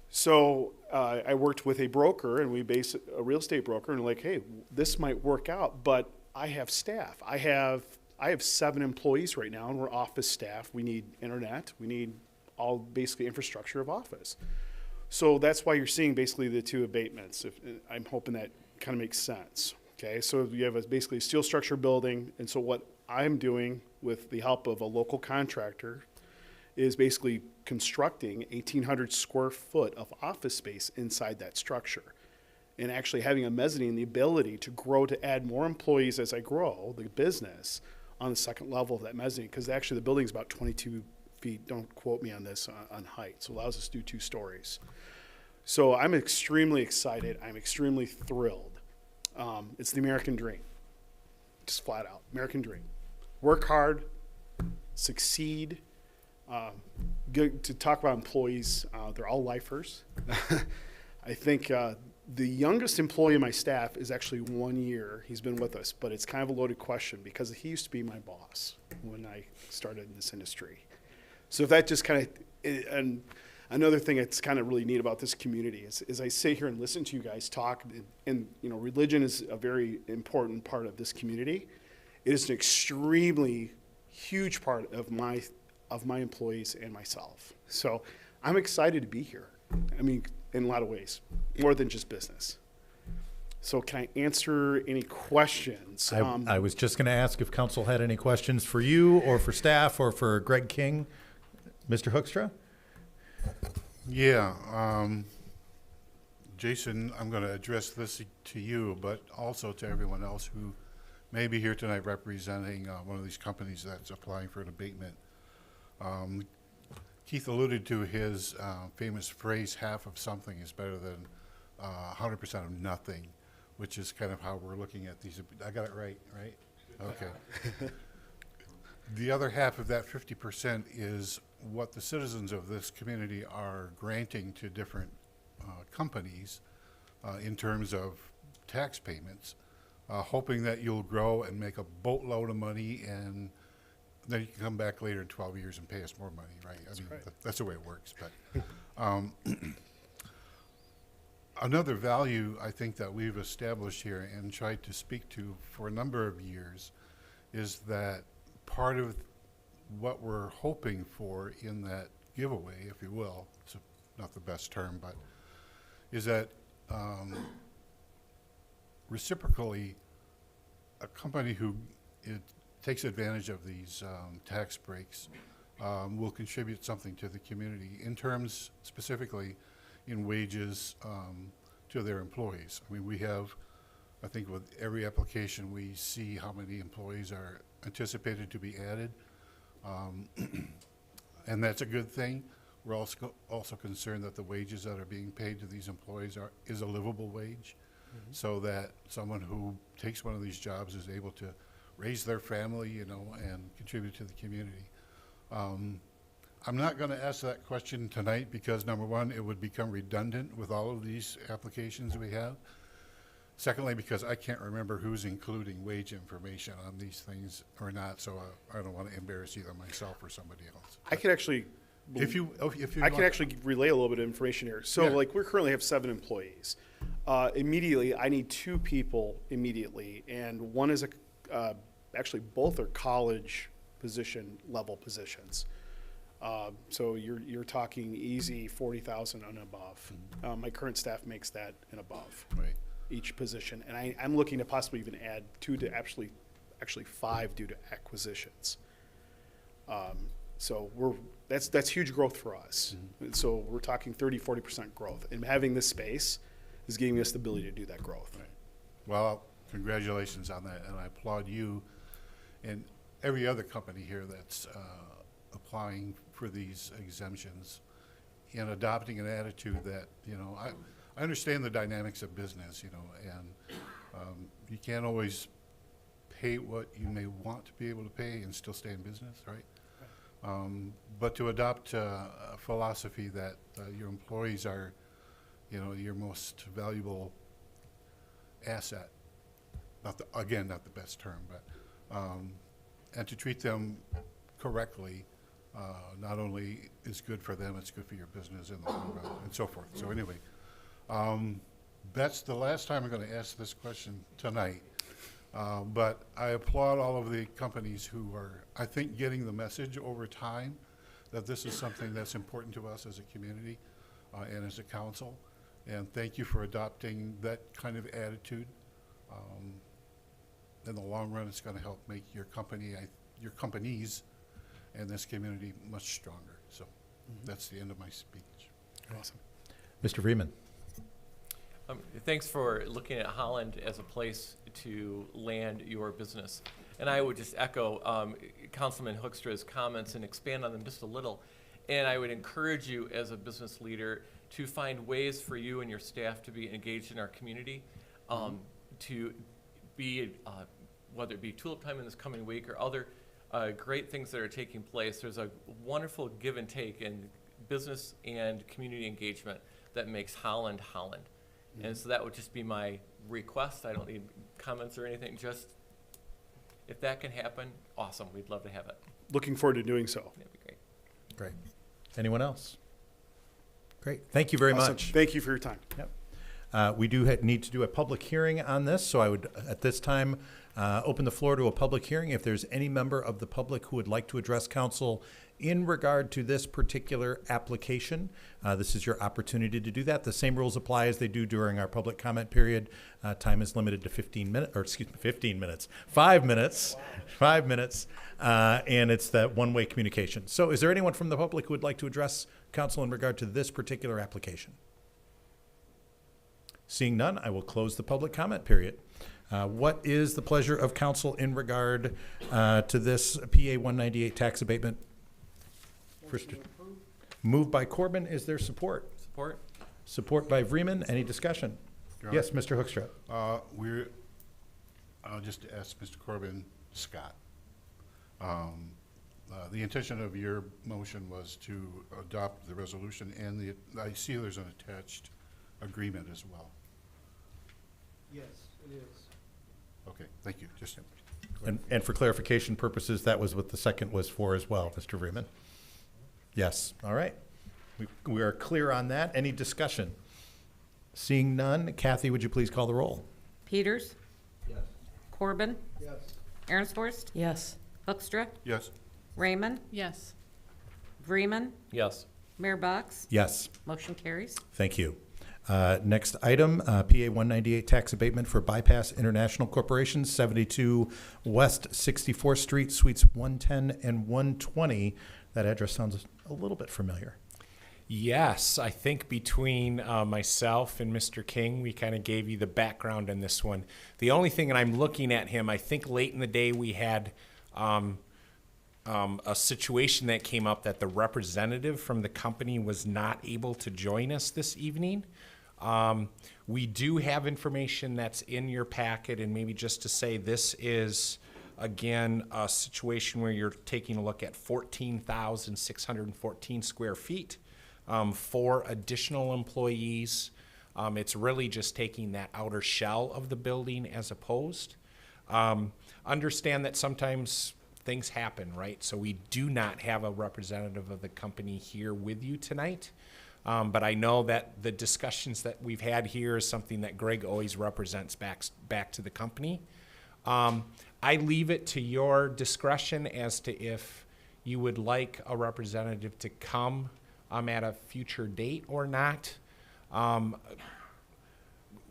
Speaker 10: So I worked with a broker, and a real estate broker, and like, hey, this might work out, but I have staff. I have 7 employees right now, and we're office staff. We need internet. We need all basically infrastructure of office. So that's why you're seeing basically the 2 abatements. I'm hoping that kind of makes sense. Okay, so you have basically a steel structure building, and so what I'm doing with the help of a local contractor is basically constructing 1,800 square foot of office space inside that structure, and actually having a mezzanine, the ability to grow, to add more employees as I grow the business on the second level of that mezzanine, because actually the building's about 22 feet, don't quote me on this, on height, so it allows us to do 2 stories. So I'm extremely excited, I'm extremely thrilled. It's the American dream, just flat out, American dream. Work hard, succeed. Good to talk about employees, they're all lifers. I think the youngest employee in my staff is actually 1 year. He's been with us, but it's kind of a loaded question because he used to be my boss when I started in this industry. So if that just kind of, and another thing that's kind of really neat about this community is I sit here and listen to you guys talk, and you know, religion is a very important part of this community. It is an extremely huge part of my employees and myself. So I'm excited to be here. I mean, in a lot of ways, more than just business. So can I answer any questions?
Speaker 1: I was just going to ask if council had any questions for you or for staff or for Greg King. Mr. Hoekstra?
Speaker 11: Yeah, Jason, I'm going to address this to you, but also to everyone else who may be here tonight representing one of these companies that's applying for an abatement. Keith alluded to his famous phrase, half of something is better than 100% of nothing, which is kind of how we're looking at these. I got it right? Okay. The other half of that 50% is what the citizens of this community are granting to different companies in terms of tax payments, hoping that you'll grow and make a boatload of money, and then you can come back later in 12 years and pay us more money, right? I mean, that's the way it works. But another value I think that we've established here and tried to speak to for a number of years is that part of what we're hoping for in that giveaway, if you will, it's not the best term, but is that reciprocally a company who takes advantage of these tax breaks will contribute something to the community in terms specifically in wages to their employees. I mean, we have, I think with every application we see how many employees are anticipated to be added, and that's a good thing. We're also concerned that the wages that are being paid to these employees is a livable wage, so that someone who takes one of these jobs is able to raise their family, you know, and contribute to the community. I'm not going to ask that question tonight because, number one, it would become redundant with all of these applications we have. Secondly, because I can't remember who's including wage information on these things or not, so I don't want to embarrass either myself or somebody else.
Speaker 10: I could actually,
Speaker 11: If you
Speaker 10: I can actually relay a little bit of information here. So,
Speaker 11: Yeah.
Speaker 10: like, we currently have 7 employees. Immediately, I need 2 people immediately, and one is actually both are college position level positions. So you're talking easy 40,000 and above. My current staff makes that and above.
Speaker 11: Right.
Speaker 10: Each position, and I'm looking to possibly even add 2 to actually 5 due to acquisitions. So that's huge growth for us. And so we're talking 30-40% growth, and having this space is giving us the ability to do that growth.
Speaker 11: Right. Well, congratulations on that, and I applaud you and every other company here that's applying for these exemptions and adopting an attitude that, you know, I understand the dynamics of business, you know, and you can't always pay what you may want to be able to pay and still stay in business, right? But to adopt a philosophy that your employees are, you know, your most valuable asset, not the best term, but, and to treat them correctly, not only is good for them, it's good for your business in the long run, and so forth. So anyway, that's the last time I'm going to ask this question tonight. But I applaud all of the companies who are, I think, getting the message over time that this is something that's important to us as a community and as a council. And thank you for adopting that kind of attitude. In the long run, it's going to help make your company, your companies, and this community much stronger. So that's the end of my speech.
Speaker 10: Awesome.
Speaker 12: Mr. Freeman.
Speaker 13: Thanks for looking at Holland as a place to land your business. And I would just echo Councilman Hoekstra's comments and expand on them just a little. And I would encourage you as a business leader to find ways for you and your staff to be engaged in our community, to be, whether it be Tulip Time in this coming week or other great things that are taking place. There's a wonderful give and take in business and community engagement that makes Holland Holland. And so that would just be my request. I don't need comments or anything. Just if that can happen, awesome. We'd love to have it.
Speaker 10: Looking forward to doing so.
Speaker 13: That'd be great.
Speaker 12: Great. Anyone else? Great. Thank you very
Speaker 10: Awesome.
Speaker 12: much.
Speaker 10: Thank you for your time.
Speaker 12: Yep. We do need to do a public hearing on this, so I would, at this time, open the floor to a public hearing. If there's any member of the public who would like to address council in regard to this particular application, this is your opportunity to do that. The same rules apply as they do during our public comment period. Time is limited to 15 minutes, or excuse me, 15 minutes, 5 minutes, 5 minutes, and it's that one-way communication. So is there anyone from the public who would like to address council in regard to this particular application? Seeing none, I will close the public comment period. What is the pleasure of council in regard to this PA 198 tax abatement? First, moved by Corbin. Is there support?
Speaker 13: Support?
Speaker 12: Support by Vreeman. Any discussion? Yes, Mr. Hoekstra.
Speaker 11: I'll just ask Mr. Corbin, Scott. The intention of your motion was to adopt the resolution, and I see there's an attached agreement as well.
Speaker 14: Yes, it is.
Speaker 11: Okay, thank you. Just
Speaker 12: And for clarification purposes, that was what the second was for as well, Mr. Vreeman. Yes. All right. We are clear on that. Any discussion? Seeing none, Kathy, would you please call the roll?
Speaker 2: Peters?
Speaker 14: Yes.
Speaker 2: Corbin?
Speaker 14: Yes.
Speaker 2: Aaronsporst?
Speaker 3: Yes.
Speaker 2: Hoekstra?
Speaker 11: yes.
Speaker 2: Raymond?
Speaker 15: Yes.
Speaker 2: Vreeman?
Speaker 13: Yes.
Speaker 2: Mayor Box?
Speaker 12: Yes.
Speaker 2: Motion carries.
Speaker 12: Thank you. Next item, PA 198 tax abatement for Bypass International Corporation, 72 West 64th Street, Suites 110 and 120. That address sounds a little bit familiar.
Speaker 8: Yes, I think between myself and Mr. King, we kind of gave you the background on this one. The only thing, and I'm looking at him, I think late in the day we had a situation that came up that the representative from the company was not able to join us this evening. We do have information that's in your packet, and maybe just to say this is, again, a situation where you're taking a look at 14,614 square feet, 4 additional employees. It's really just taking that outer shell of the building as opposed. Understand that sometimes things happen, right? So we do not have a representative of the company here with you tonight. But I know that the discussions that we've had here is something that Greg always represents back to the company. I leave it to your discretion as to if you would like a representative to come at a future date or not.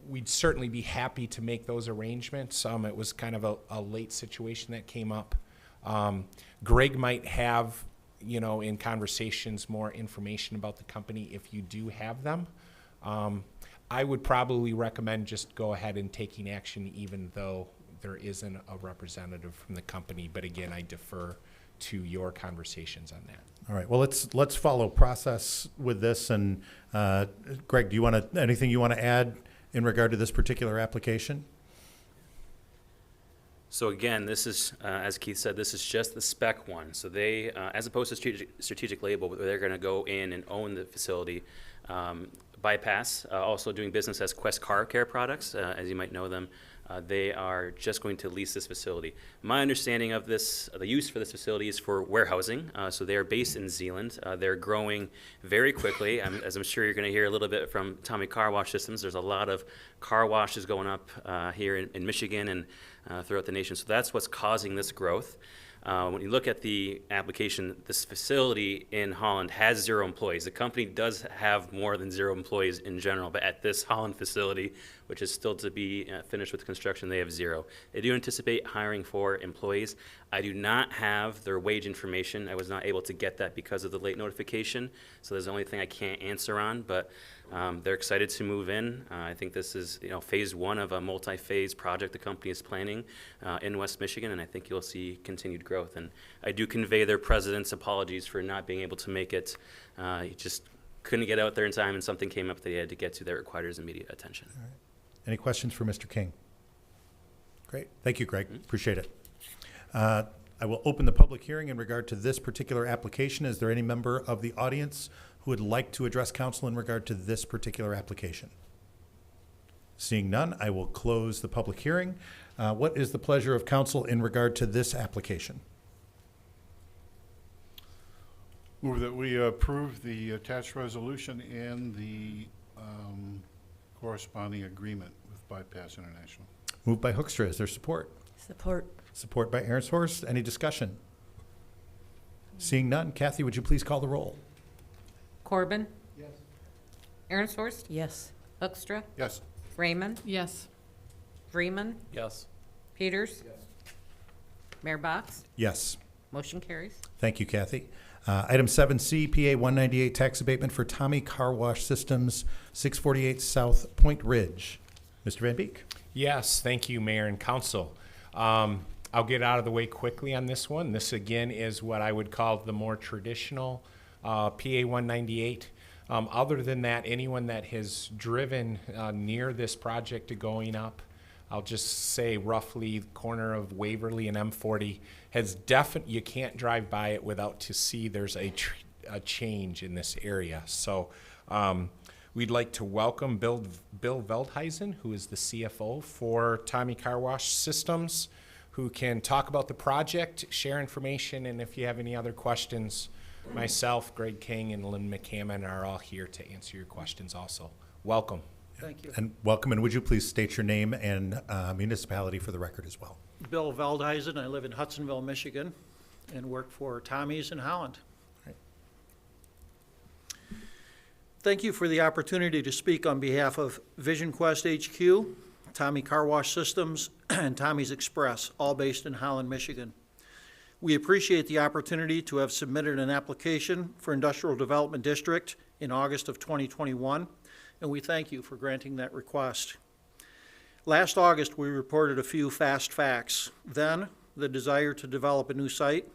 Speaker 8: We'd certainly be happy to make those arrangements. It was kind of a late situation that came up. Greg might have, in conversations, more information about the company if you do have them. I would probably recommend just go ahead and taking action even though there isn't a representative from the company. But again, I defer to your conversations on that.
Speaker 12: All right. Well, let's follow process with this. And Greg, do you want anything you want to add in regard to this particular application?
Speaker 9: So again, this is, as Keith said, this is just the spec one. So they, as opposed to strategic label, they're going to go in and own the facility. Bypass, also doing business as Quest Car Care Products, as you might know them. They are just going to lease this facility. My understanding of this, the use for this facility is for warehousing. So they are based in Zealand. They're growing very quickly. As I'm sure you're going to hear a little bit from Tommy Car Wash Systems, there's a lot of car washes going up here in Michigan and throughout the nation. So that's what's causing this growth. When you look at the application, this facility in Holland has 0 employees. The company does have more than 0 employees in general, but at this Holland facility, which is still to be finished with construction, they have 0. They do anticipate hiring 4 employees. I do not have their wage information. I was not able to get that because of the late notification, so there's the only thing I can't answer on, but they're excited to move in. I think this is phase 1 of a multi-phase project the company is planning in West Michigan, and I think you'll see continued growth. And I do convey their president's apologies for not being able to make it. He just couldn't get out there in time, and something came up that he had to get to that required his immediate attention.
Speaker 12: All right. Any questions for Mr. King? Great. Thank you, Greg. Appreciate it. I will open the public hearing in regard to this particular application. Is there any member of the audience who would like to address council in regard to this particular application? Seeing none, I will close the public hearing. What is the pleasure of council in regard to this application?
Speaker 11: Move that we approve the attached resolution and the corresponding agreement with Bypass International.
Speaker 12: Moved by Hoekstra. Is there support?
Speaker 3: Support.
Speaker 12: Support by Arenshorst. Any discussion? Seeing none, Kathy, would you please call the roll?
Speaker 2: Corbin?
Speaker 14: Yes.
Speaker 2: Arenshorst?
Speaker 3: Yes.
Speaker 2: Hoekstra?
Speaker 11: Yes.
Speaker 2: Raymond?
Speaker 4: Yes.
Speaker 2: Freeman?
Speaker 13: Yes.
Speaker 2: Peters? Mayor Box?
Speaker 12: Yes.
Speaker 2: Motion carries.
Speaker 12: Thank you, Kathy. Item 7C, PA 198 tax abatement for Tommy Car Wash Systems, 648 South Point Ridge. Mr. Van Beek.
Speaker 8: Yes, thank you, Mayor and Council. I'll get out of the way quickly on this one. This, again, is what I would call the more traditional PA 198. Other than that, anyone that has driven near this project to going up, I'll just say roughly the corner of Waverly and M40, has definitely, you can't drive by it without to see there's a change in this area. So we'd like to welcome Bill Veldhuisen, who is the CFO for Tommy Car Wash Systems, who can talk about the project, share information, and if you have any other questions, myself, Greg King, and Lynn McCammon are all here to answer your questions also. Welcome.
Speaker 14: Thank you.
Speaker 12: And welcome, and would you please state your name and municipality for the record as well?
Speaker 14: Bill Veldhuisen. I live in Hudsonville, Michigan, and work for Tommy's in Holland.
Speaker 12: Right.
Speaker 14: Thank you for the opportunity to speak on behalf of Vision Quest HQ, Tommy Car Wash Systems, and Tommy's Express, all based in Holland, Michigan. We appreciate the opportunity to have submitted an application for Industrial Development District in August of 2021, and we thank you for granting that request. Last August, we reported a few fast facts. Then, the desire to develop a new site,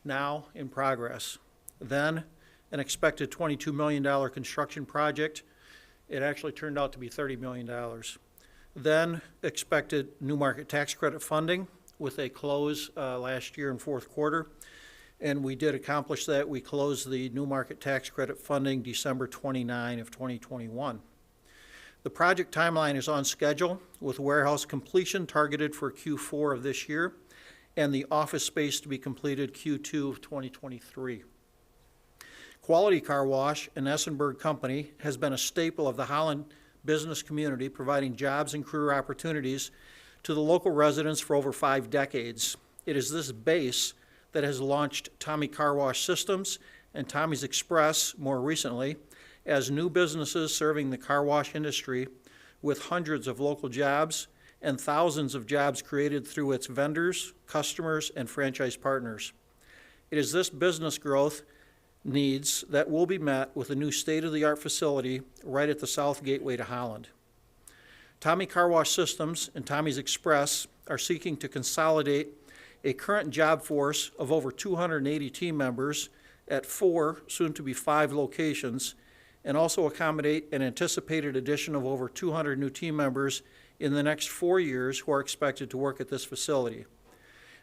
Speaker 14: now in progress. Then, an expected $22 million construction project. It actually turned out to be $30 million. Then, expected new market tax credit funding with a close last year in fourth quarter. And we did accomplish that. We closed the new market tax credit funding December 29 of 2021. The project timeline is on schedule with warehouse completion targeted for Q4 of this year and the office space to be completed Q2 of 2023. Quality Car Wash, an Essenberg company, has been a staple of the Holland business community, providing jobs and career opportunities to the local residents for over 5 decades. It is this base that has launched Tommy Car Wash Systems and Tommy's Express more recently as new businesses serving the car wash industry with hundreds of local jobs and thousands of jobs created through its vendors, customers, and franchise partners. It is this business growth needs that will be met with a new state-of-the-art facility right at the south gateway to Holland. Tommy Car Wash Systems and Tommy's Express are seeking to consolidate a current job force of over 280 team members at 4, soon to be 5 locations, and also accommodate an anticipated addition of over 200 new team members in the next 4 years who are expected to work at this facility.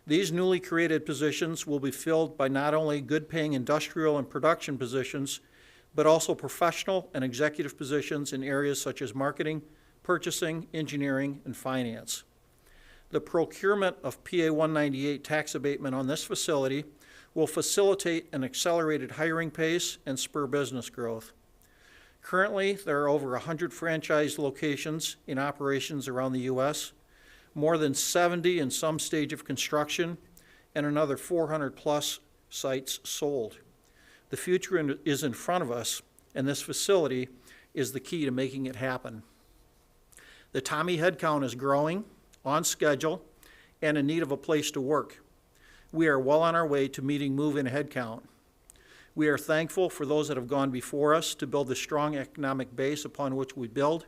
Speaker 14: These newly created positions will be filled by not only good-paying industrial and production positions, but also professional and executive positions in areas such as marketing, purchasing, engineering, and finance. The procurement of PA 198 tax abatement on this facility will facilitate an accelerated hiring pace and spur business growth. Currently, there are over 100 franchise locations in operations around the U.S., more than 70 in some stage of construction, and another 400-plus sites sold. The future is in front of us, and this facility is the key to making it happen. The Tommy headcount is growing, on schedule, and in need of a place to work. We are well on our way to meeting move-in headcount. We are thankful for those that have gone before us to build the strong economic base upon which we build,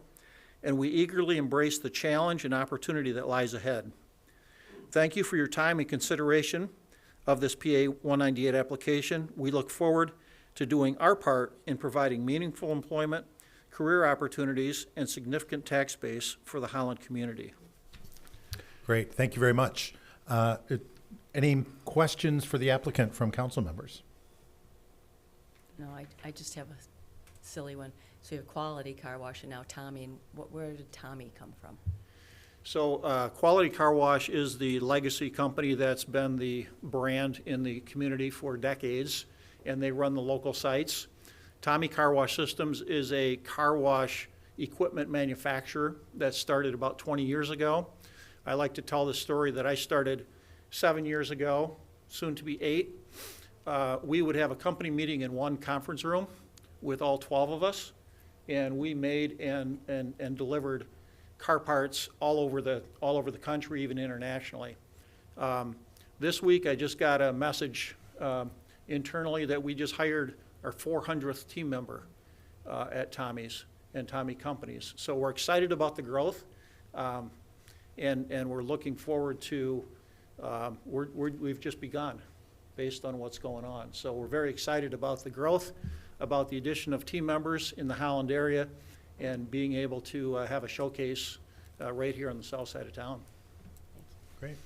Speaker 14: and we eagerly embrace the challenge and opportunity that lies ahead. Thank you for your time and consideration of this PA 198 application. We look forward to doing our part in providing meaningful employment, career opportunities, and significant tax base for the Holland community.
Speaker 12: Great, thank you very much. Any questions for the applicant from council members?
Speaker 3: No, I just have a silly one. So you have Quality Car Wash and now Tommy, and where did Tommy come from?
Speaker 14: So Quality Car Wash is the legacy company that's been the brand in the community for decades, and they run the local sites. Tommy Car Wash Systems is a car wash equipment manufacturer that started about 20 years ago. I like to tell the story that I started 7 years ago, soon to be 8. We would have a company meeting in one conference room with all 12 of us, and we made and delivered car parts all over the country, even internationally. This week, I just got a message internally that we just hired our 400th team member at Tommy's and Tommy Companies. So we're excited about the growth, and we're looking forward to. We've just begun, based on what's going on. So we're very excited about the growth, about the addition of team members in the Holland area, and being able to have a showcase right here on the south side of town.
Speaker 12: Great.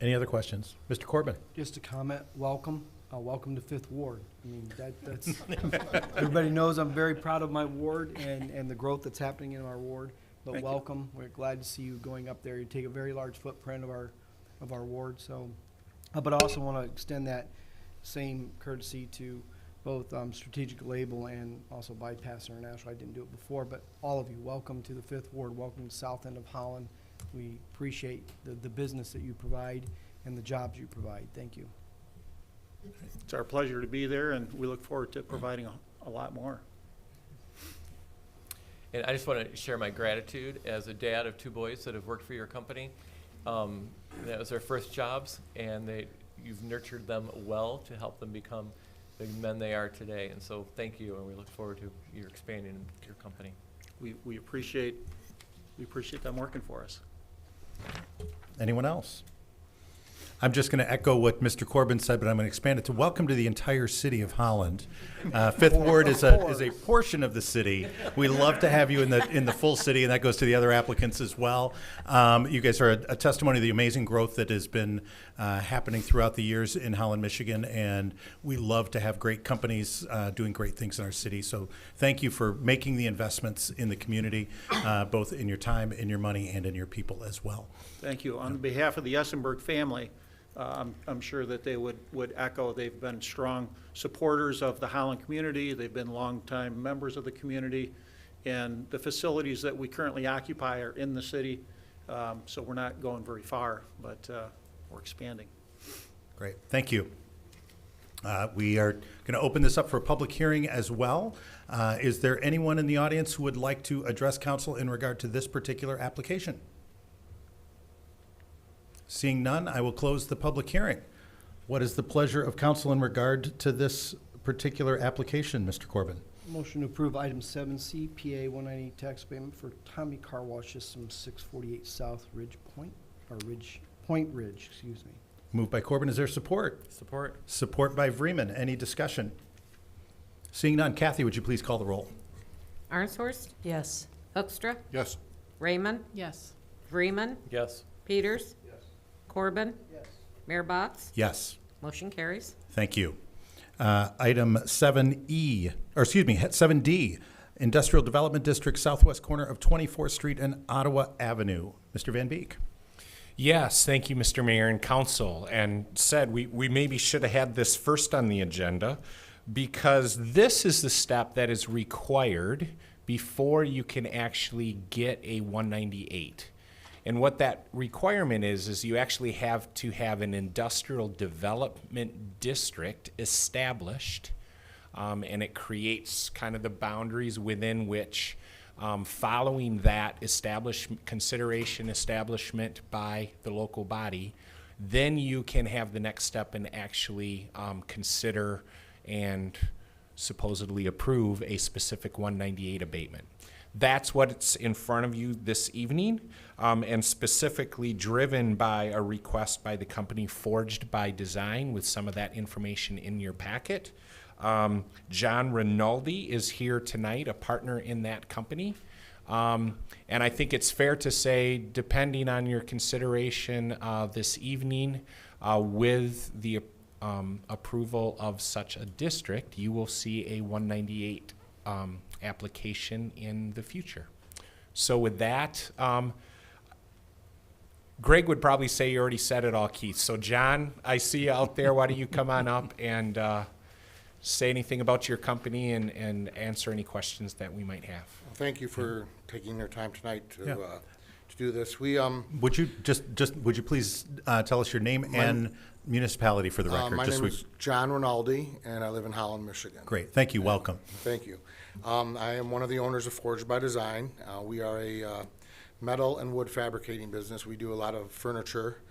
Speaker 12: Any other questions? Mr. Corbin?
Speaker 15: Just a comment, welcome. Welcome to Fifth Ward. I mean, that's everybody knows I'm very proud of my ward and the growth that's happening in our ward. But
Speaker 14: Thank
Speaker 15: welcome. We're glad to see you going up there. You take a very large footprint of our ward. So, but I also want to extend that same courtesy to both Strategic Label and also Bypass International. I didn't do it before, but all of you, welcome to the Fifth Ward. Welcome to the south end of Holland. We appreciate the business that you provide and the jobs you provide. Thank you.
Speaker 14: It's our pleasure to be there, and we look forward to providing a lot more.
Speaker 13: And I just want to share my gratitude as a dad of 2 boys that have worked for your company. That was their first jobs, and you've nurtured them well to help them become the men they are today. And so thank you, and we look forward to your expanding your company.
Speaker 14: We appreciate them working for us.
Speaker 12: Anyone else? I'm just going to echo what Mr. Corbin said, but I'm going to expand it to welcome to the entire city of Holland. Fifth Ward is a portion of the city. We love to have you in the full city, and that goes to the other applicants as well. You guys are a testimony of the amazing growth that has been happening throughout the years in Holland, Michigan, and we love to have great companies doing great things in our city. So thank you for making the investments in the community, both in your time, in your money, and in your people as well.
Speaker 14: Thank you. On behalf of the Essenberg family, I'm sure that they would echo. They've been strong supporters of the Holland community. They've been longtime members of the community, and the facilities that we currently occupy are in the city, so we're not going very far, but we're expanding.
Speaker 12: Great, thank you. We are going to open this up for a public hearing as well. Is there anyone in the audience who would like to address council in regard to this particular application? Seeing none, I will close the public hearing. What is the pleasure of council in regard to this particular application, Mr. Corbin?
Speaker 15: Motion to approve item 7C, PA 190 tax payment for Tommy Car Wash System 648 South Point Ridge, excuse me.
Speaker 12: Moved by Corbin, is there support?
Speaker 13: Support.
Speaker 12: Support by Vreeman. Any discussion? Seeing none, Kathy, would you please call the roll?
Speaker 2: Arnshorst?
Speaker 3: Yes.
Speaker 2: Hoekstra?
Speaker 11: Yes.
Speaker 2: Raymond?
Speaker 3: Yes.
Speaker 2: Vreeman?
Speaker 13: Yes.
Speaker 2: Peters? Corbin?
Speaker 15: Yes.
Speaker 2: Mayor Botts?
Speaker 12: Yes.
Speaker 2: Motion carries.
Speaker 12: Thank you. Item 7D, Industrial Development District, southwest corner of 24th Street and Ottawa Avenue. Mr. Van Beek.
Speaker 8: Yes, thank you, Mr. Mayor and Council. And said we maybe should have had this first on the agenda because this is the step that is required before you can actually get a 198. And what that requirement is you actually have to have an industrial development district established, and it creates kind of the boundaries within which, following that establishment by the local body, then you can have the next step and actually consider and supposedly approve a specific 198 abatement. That's what's in front of you this evening, and specifically driven by a request by the company Forged by Design, with some of that information in your packet. John Rinaldi is here tonight, a partner in that company. And I think it's fair to say, depending on your consideration this evening, with the approval of such a district, you will see a 198 application in the future. So with that, Greg would probably say you already said it all, Keith. So John, I see you out there. Why don't you come on up and say anything about your company and answer any questions that we might have.
Speaker 16: Thank you for taking your time tonight to do this. We
Speaker 12: Would you would you please tell us your name and municipality for the record?
Speaker 16: My name is John Rinaldi, and I live in Holland, Michigan.
Speaker 12: Great, thank you, welcome.
Speaker 16: Thank you. I am one of the owners of Forged by Design. We are a metal and wood fabricating business. We do a lot of furniture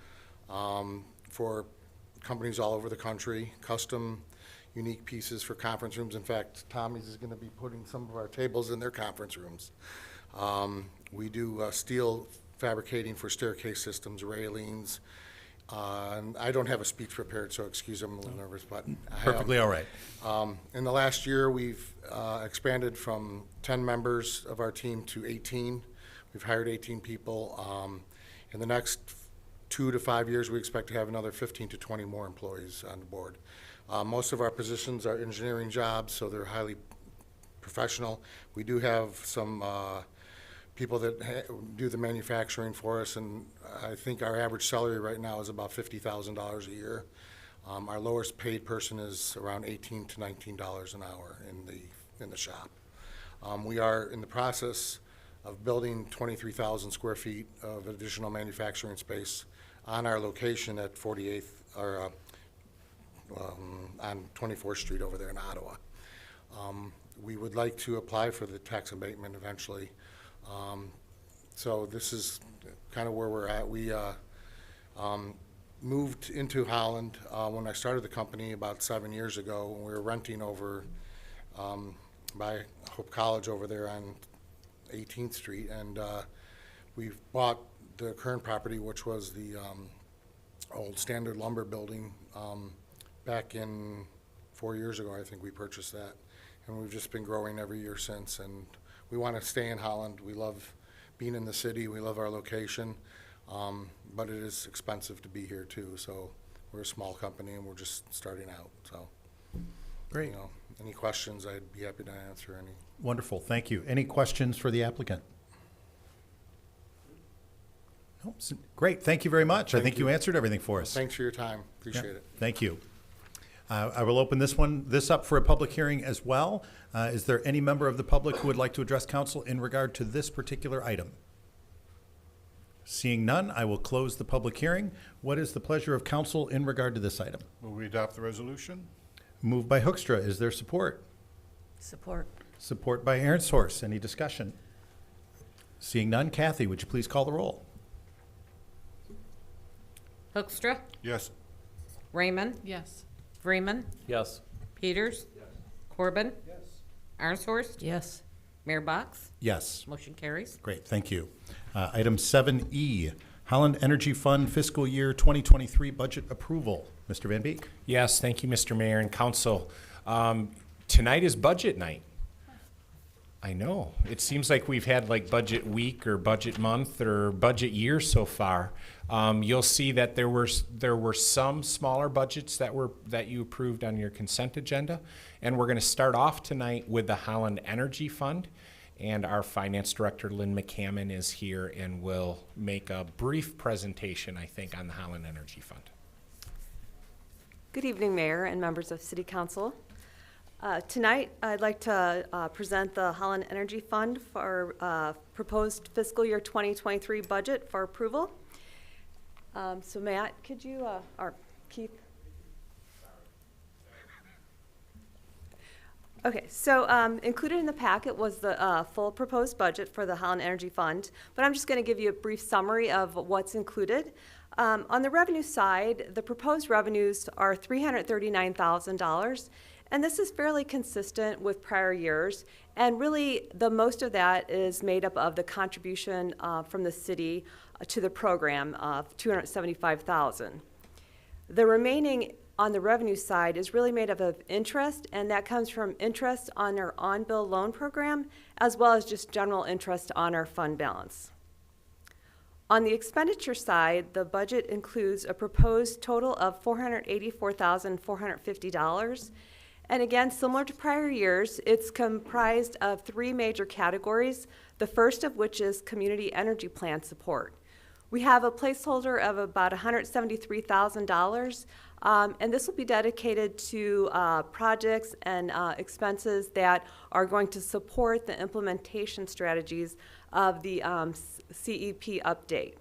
Speaker 16: for companies all over the country, custom, unique pieces for conference rooms. In fact, Tommy's is going to be putting some of our tables in their conference rooms. We do steel fabricating for staircase systems, railings. And I don't have a speech prepared, so excuse I'm a little nervous, but
Speaker 12: Perfectly all right.
Speaker 16: In the last year, we've expanded from 10 members of our team to 18. We've hired 18 people. In the next 2 to 5 years, we expect to have another 15 to 20 more employees on the board. Most of our positions are engineering jobs, so they're highly professional. We do have some people that do the manufacturing for us, and I think our average salary right now is about $50,000 a year. Our lowest paid person is around $18 to $19 an hour in the shop. We are in the process of building 23,000 square feet of additional manufacturing space on our location at 48th or on 24th Street over there in Ottawa. We would like to apply for the tax abatement eventually. So this is kind of where we're at. We moved into Holland when I started the company about 7 years ago. We were renting over by Hope College over there on 18th Street, and we've bought the current property, which was the old Standard Lumber building, back in 4 years ago. I think we purchased that, and we've just been growing every year since. And we want to stay in Holland. We love being in the city. We love our location, but it is expensive to be here too. So we're a small company and we're just starting out. So,
Speaker 12: great.
Speaker 16: Any questions, I'd be happy to answer any.
Speaker 12: Wonderful, thank you. Any questions for the applicant? Nope. Great, thank you very much. I think you answered everything for us.
Speaker 16: Thanks for your time. Appreciate it.
Speaker 12: Thank you. I will open this up for a public hearing as well. Is there any member of the public who would like to address council in regard to this particular item? Seeing none, I will close the public hearing. What is the pleasure of council in regard to this item?
Speaker 11: Will we adopt the resolution?
Speaker 12: Moved by Hoekstra. Is there support?
Speaker 3: Support.
Speaker 12: Support by Aaronshorst. Any discussion? Seeing none, Kathy, would you please call the roll?
Speaker 2: Hoekstra,
Speaker 11: Yes.
Speaker 2: Raymond,
Speaker 4: Yes.
Speaker 2: Freeman,
Speaker 13: Yes.
Speaker 2: Peters, Corbin, Arnshorst,
Speaker 3: Yes.
Speaker 2: Mayor Box.
Speaker 12: Yes.
Speaker 2: Motion carries.
Speaker 12: Great, thank you. Item 7E, Holland Energy Fund Fiscal Year 2023 Budget Approval. Mr. Van Beek.
Speaker 8: Yes, thank you, Mr. Mayor and Council. Tonight is budget night. I know. It seems like we've had like budget week or budget month or budget year so far. You'll see that there were some smaller budgets that you approved on your consent agenda, and we're going to start off tonight with the Holland Energy Fund. And our Finance Director, Lynn McCammon, is here and will make a brief presentation, I think, on the Holland Energy Fund.
Speaker 17: Good evening, Mayor and members of City Council. Tonight, I'd like to present the Holland Energy Fund for proposed fiscal year 2023 budget for approval. So Matt, could you, or Keith? Okay, so included in the packet was the full proposed budget for the Holland Energy Fund, but I'm just going to give you a brief summary of what's included. On the revenue side, the proposed revenues are $339,000, and this is fairly consistent with prior years, and really the most of that is made up of the contribution from the city to the program of $275,000. The remaining on the revenue side is really made up of interest, and that comes from interest on our on-bill loan program, as well as just general interest on our fund balance. On the expenditure side, the budget includes a proposed total of $484,450. And again, similar to prior years, it's comprised of three major categories, the first of which is community energy plan support. We have a placeholder of about $173,000, and this will be dedicated to projects and expenses that are going to support the implementation strategies of the CEP update.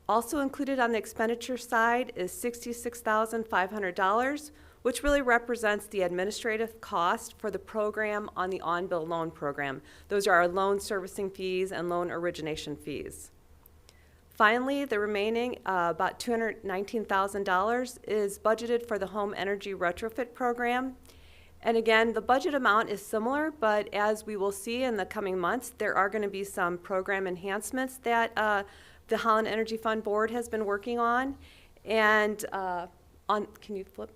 Speaker 17: Also included on the expenditure side is $66,500, which really represents the administrative cost for the program on the on-bill loan program. Those are our loan servicing fees and loan origination fees. Finally, the remaining about $219,000 is budgeted for the home energy retrofit program. And again, the budget amount is similar, but as we will see in the coming months, there are going to be some program enhancements that the Holland Energy Fund Board has been working on. And can you flip?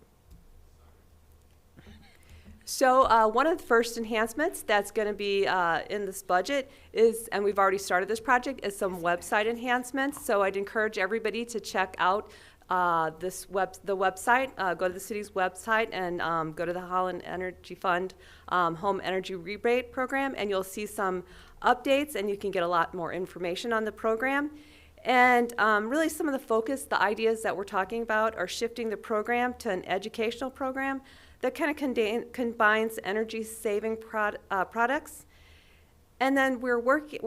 Speaker 17: So one of the first enhancements that's going to be in this budget is, and we've already started this project, is some website enhancements. So I'd encourage everybody to check out the website, go to the city's website and go to the Holland Energy Fund Home Energy Rebate Program, and you'll see some updates and you can get a lot more information on the program. And really some of the focus, the ideas that we're talking about are shifting the program to an educational program that kind of combines energy-saving products. And then we're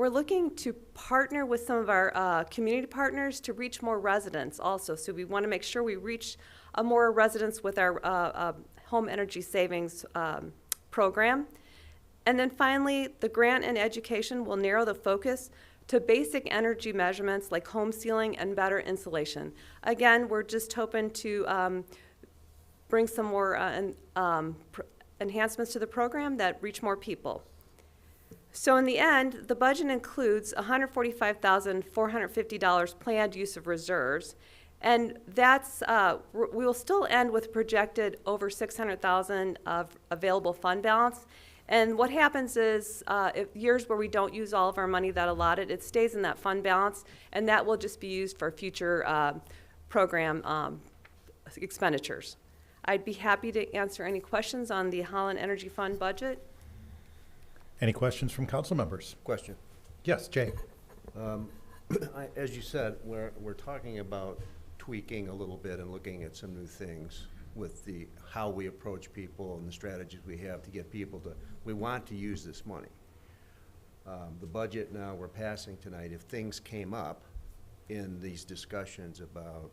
Speaker 17: looking to partner with some of our community partners to reach more residents also. So we want to make sure we reach more residents with our home energy savings program. And then finally, the grant and education will narrow the focus to basic energy measurements like home sealing and better insulation. Again, we're just hoping to bring some more enhancements to the program that reach more people. So in the end, the budget includes $145,450 planned use of reserves, and that's we will still end with projected over $600,000 of available fund balance. And what happens is, if years where we don't use all of our money that allotted, it stays in that fund balance, and that will just be used for future program expenditures. I'd be happy to answer any questions on the Holland Energy Fund budget.
Speaker 12: Any questions from council members?
Speaker 18: Question.
Speaker 12: Yes, Jay.
Speaker 18: As you said, we're talking about tweaking a little bit and looking at some new things with how we approach people and the strategies we have to get people to, we want to use this money. The budget now we're passing tonight, if things came up in these discussions about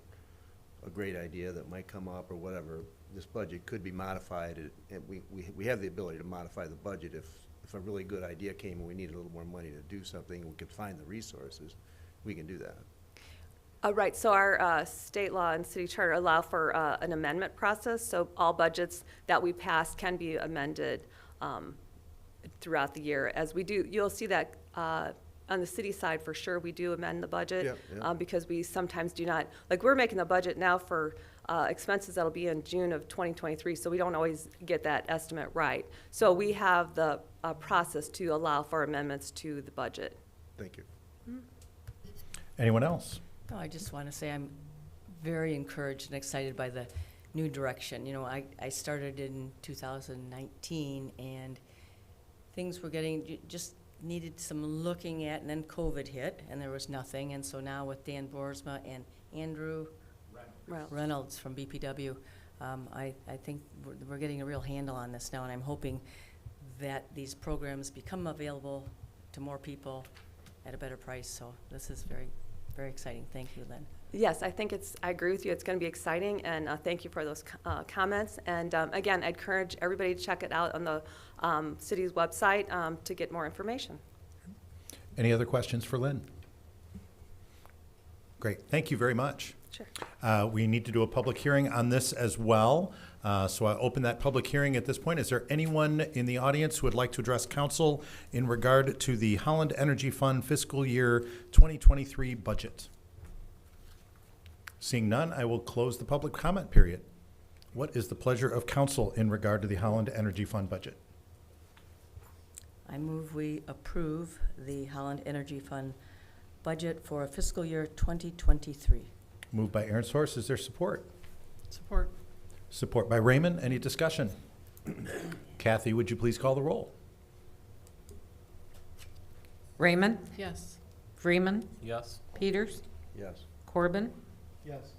Speaker 18: a great idea that might come up or whatever, this budget could be modified, and we have the ability to modify the budget if a really good idea came and we needed a little more money to do something, and we could find the resources, we can do that.
Speaker 17: Right, so our state law and city charter allow for an amendment process, so all budgets that we pass can be amended throughout the year. As we do, you'll see that on the city side for sure, we do amend the budget because we sometimes do not, like we're making the budget now for expenses that'll be in June of 2023, so we don't always get that estimate right. So we have the process to allow for amendments to the budget.
Speaker 18: Thank you.
Speaker 12: Anyone else?
Speaker 3: No, I just want to say I'm very encouraged and excited by the new direction. You know, I started in 2019, and things were getting, just needed some looking at, and then COVID hit, and there was nothing. And so now with Dan Boersma and Andrew Reynolds from BPW, I think we're getting a real handle on this now, and I'm hoping that these programs become available to more people at a better price. So this is very, very exciting. Thank you, Lynn.
Speaker 17: Yes, I agree with you. It's going to be exciting, and thank you for those comments. And again, I encourage everybody to check it out on the city's website to get more information.
Speaker 12: Any other questions for Lynn? Great, thank you very much.
Speaker 17: Sure.
Speaker 12: We need to do a public hearing on this as well. So I open that public hearing at this point. Is there anyone in the audience who would like to address council in regard to the Holland Energy Fund fiscal year 2023 budget? Seeing none, I will close the public comment period. What is the pleasure of council in regard to the Holland Energy Fund budget?
Speaker 3: I move we approve the Holland Energy Fund budget for fiscal year 2023.
Speaker 12: Moved by Aaron Source. Is there support?
Speaker 15: Support.
Speaker 12: Support by Raymond. Any discussion? Kathy, would you please call the roll?
Speaker 2: Raymond?
Speaker 15: Yes.
Speaker 2: Freeman?
Speaker 13: Yes.
Speaker 2: Peters?
Speaker 18: Yes.
Speaker 2: Corbin?
Speaker 15: Yes.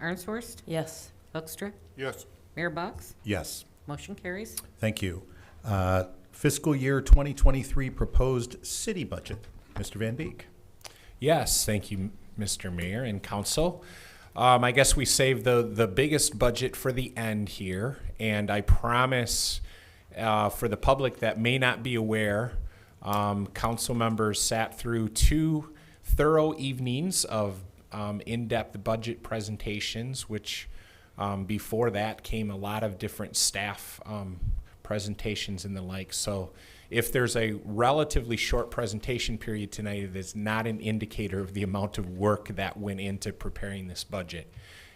Speaker 2: Arnshorst?
Speaker 3: Yes.
Speaker 2: Hoekstra?
Speaker 11: Yes.
Speaker 2: Mayor Box?
Speaker 12: Yes.
Speaker 2: Motion carries.
Speaker 12: Thank you. Fiscal year 2023 proposed city budget. Mr. Van Beek.
Speaker 8: Yes, thank you, Mr. Mayor and Council. I guess we saved the biggest budget for the end here, and I promise for the public that may not be aware, council members sat through 2 thorough evenings of in-depth budget presentations, which before that came a lot of different staff presentations and the like. So if there's a relatively short presentation period tonight, it is not an indicator of the amount of work that went into preparing this budget.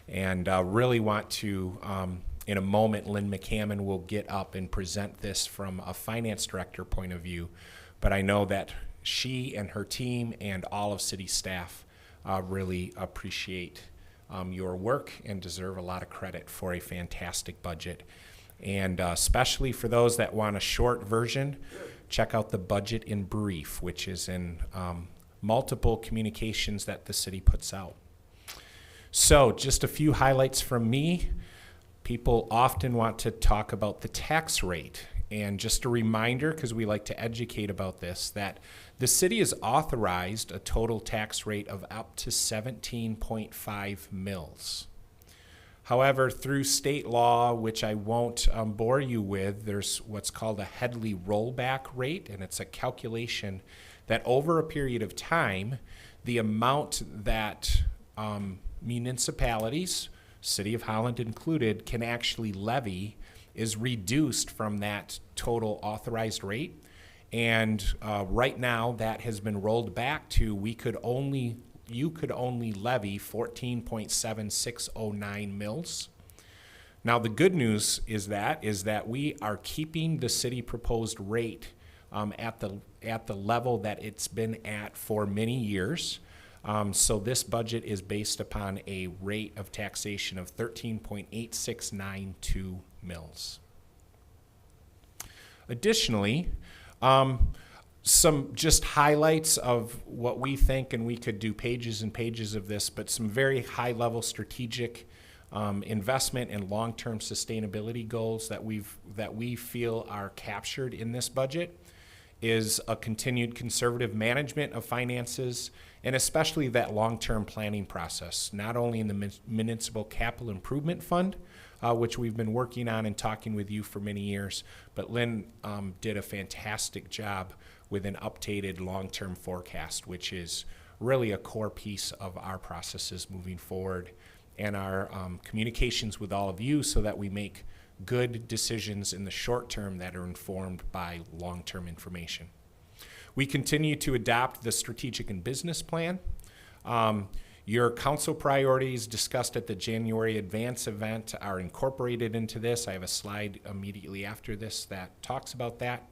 Speaker 8: And really want to, in a moment, Lynn McCammon will get up and present this from a finance director point of view. But I know that she and her team and all of city staff really appreciate your work and deserve a lot of credit for a fantastic budget. And especially for those that want a short version, check out the budget in brief, which is in multiple communications that the city puts out. So just a few highlights from me. People often want to talk about the tax rate. And just a reminder, because we like to educate about this, that the city has authorized a total tax rate of up to 17.5 mils. However, through state law, which I won't bore you with, there's what's called a Headley rollback rate, and it's a calculation that over a period of time, the amount that municipalities, City of Holland included, can actually levy is reduced from that total authorized rate. And right now, that has been rolled back to you could only levy 14.7609 mils. Now, the good news is that we are keeping the city proposed rate at the level that it's been at for many years. So this budget is based upon a rate of taxation of 13.8692 mils. Additionally, some just highlights of what we think, and we could do pages and pages of this, but some very high-level strategic investment and long-term sustainability goals that we feel are captured in this budget is a continued conservative management of finances, and especially that long-term planning process, not only in the Municipal Capital Improvement Fund, which we've been working on and talking with you for many years, but Lynn did a fantastic job with an updated long-term forecast, which is really a core piece of our processes moving forward and our communications with all of you so that we make good decisions in the short term that are informed by long-term information. We continue to adopt the strategic and business plan. Your council priorities discussed at the January Advance event are incorporated into this. I have a slide immediately after this that talks about that.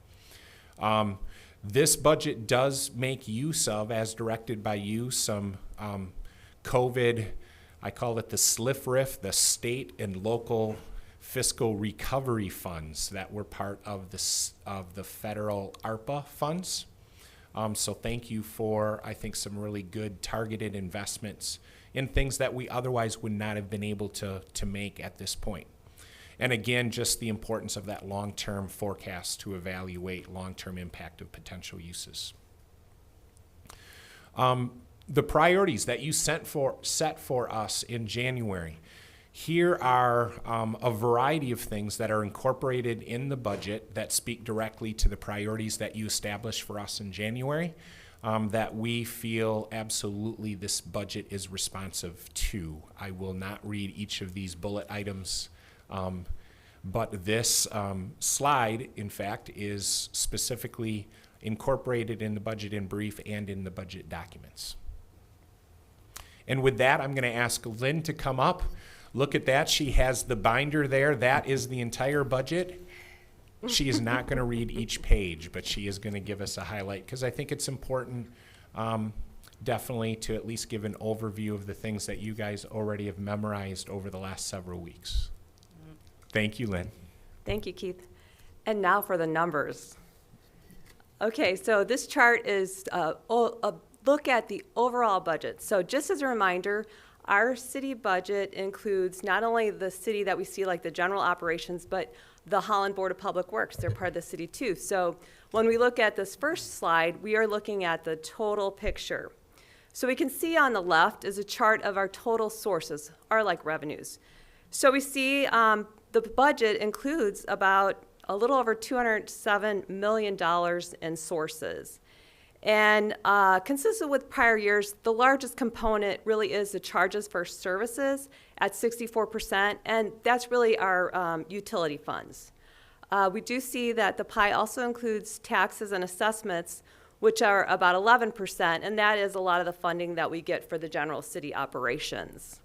Speaker 8: This budget does make use of, as directed by you, some COVID, I call it the SLIF-RIF, the state and local fiscal recovery funds that were part of the federal ARPA funds. So thank you for, I think, some really good targeted investments in things that we otherwise would not have been able to make at this point. And again, just the importance of that long-term forecast to evaluate long-term impact of potential uses. The priorities that you set for us in January. Here are a variety of things that are incorporated in the budget that speak directly to the priorities that you established for us in January, that we feel absolutely this budget is responsive to. I will not read each of these bullet items, but this slide, in fact, is specifically incorporated in the budget in brief and in the budget documents. And with that, I'm going to ask Lynn to come up. Look at that. She has the binder there. That is the entire budget. She is not going to read each page, but she is going to give us a highlight because I think it's important definitely to at least give an overview of the things that you guys already have memorized over the last several weeks. Thank you, Lynn.
Speaker 17: Thank you, Keith. And now for the numbers. Okay, so this chart is a look at the overall budget. So just as a reminder, our city budget includes not only the city that we see, like the general operations, but the Holland Board of Public Works. They're part of the city too. So when we look at this first slide, we are looking at the total picture. So we can see on the left is a chart of our total sources, our like revenues. So we see the budget includes about a little over $207 million in sources. And consistent with prior years, the largest component really is the charges for services at 64%, and that's really our utility funds. We do see that the pie also includes taxes and assessments, which are about 11%, and that is a lot of the funding that we get for the general city operations.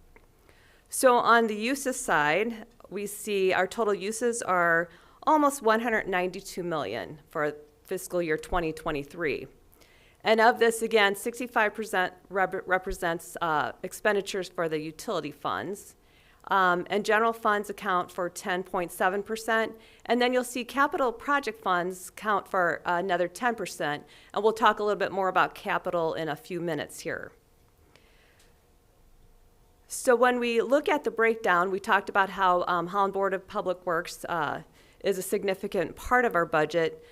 Speaker 17: So on the uses side, we see our total uses are almost $192 million for fiscal year 2023. And of this, again, 65% represents expenditures for the utility funds. And general funds account for 10.7%. And then you'll see capital project funds count for another 10%. And we'll talk a little bit more about capital in a few minutes here. So when we look at the breakdown, we talked about how Holland Board of Public Works is a significant part of our budget.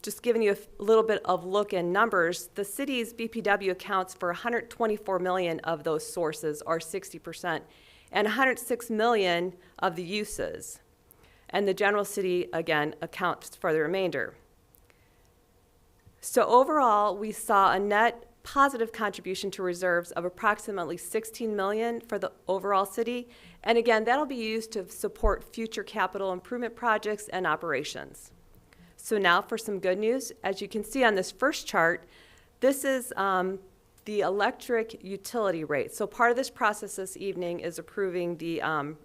Speaker 17: Just giving you a little bit of look in numbers, the city's BPW accounts for 124 million of those sources, or 60%, and 106 million of the uses. And the general city, again, accounts for the remainder. So overall, we saw a net positive contribution to reserves of approximately 16 million for the overall city. And again, that'll be used to support future capital improvement projects and operations. So now for some good news. As you can see on this first chart, this is the electric utility rate. So part of this process this evening is approving the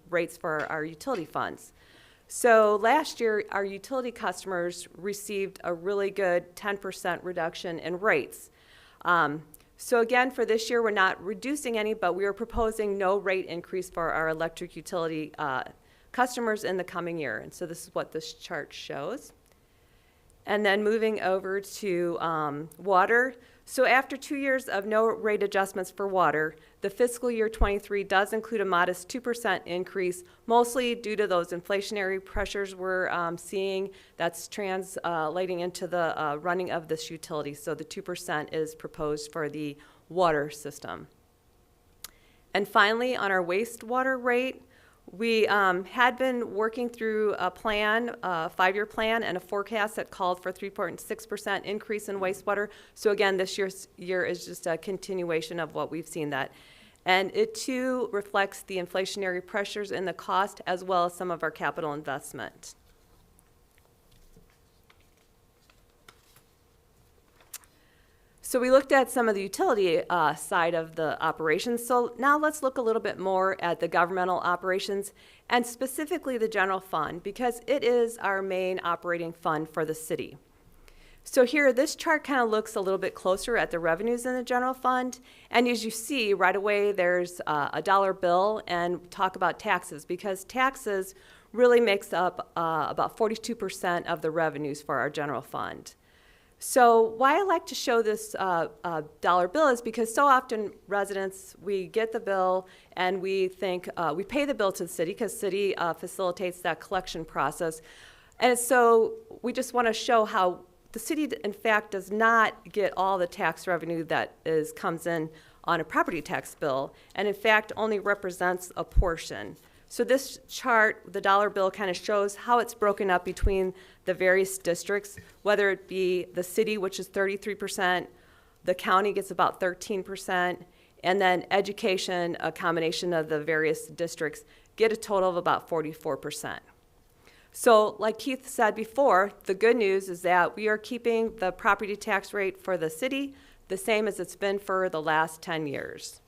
Speaker 17: rates for our utility funds. So last year, our utility customers received a really good 10% reduction in rates. So again, for this year, we're not reducing any, but we are proposing no rate increase for our electric utility customers in the coming year. And so this is what this chart shows. And then moving over to water. So after 2 years of no rate adjustments for water, the fiscal year 23 does include a modest 2% increase, mostly due to those inflationary pressures we're seeing that's translating into the running of this utility. So the 2% is proposed for the water system. And finally, on our wastewater rate, we had been working through a plan, a 5-year plan, and a forecast that called for 3.6% increase in wastewater. So again, this year is just a continuation of what we've seen that. And it too reflects the inflationary pressures in the cost as well as some of our capital investment. So we looked at some of the utility side of the operations. So now let's look a little bit more at the governmental operations and specifically the general fund, because it is our main operating fund for the city. So here, this chart kind of looks a little bit closer at the revenues in the general fund. And as you see right away, there's a dollar bill, and talk about taxes, because taxes really makes up about 42% of the revenues for our general fund. So why I like to show this dollar bill is because so often residents, we get the bill and we think, we pay the bill to the city because city facilitates that collection process. And so we just want to show how the city, in fact, does not get all the tax revenue that comes in on a property tax bill, and in fact only represents a portion. So this chart, the dollar bill, kind of shows how it's broken up between the various districts, whether it be the city, which is 33%, the county gets about 13%, and then education, a combination of the various districts, get a total of about 44%. So like Keith said before, the good news is that we are keeping the property tax rate for the city the same as it's been for the last 10 years.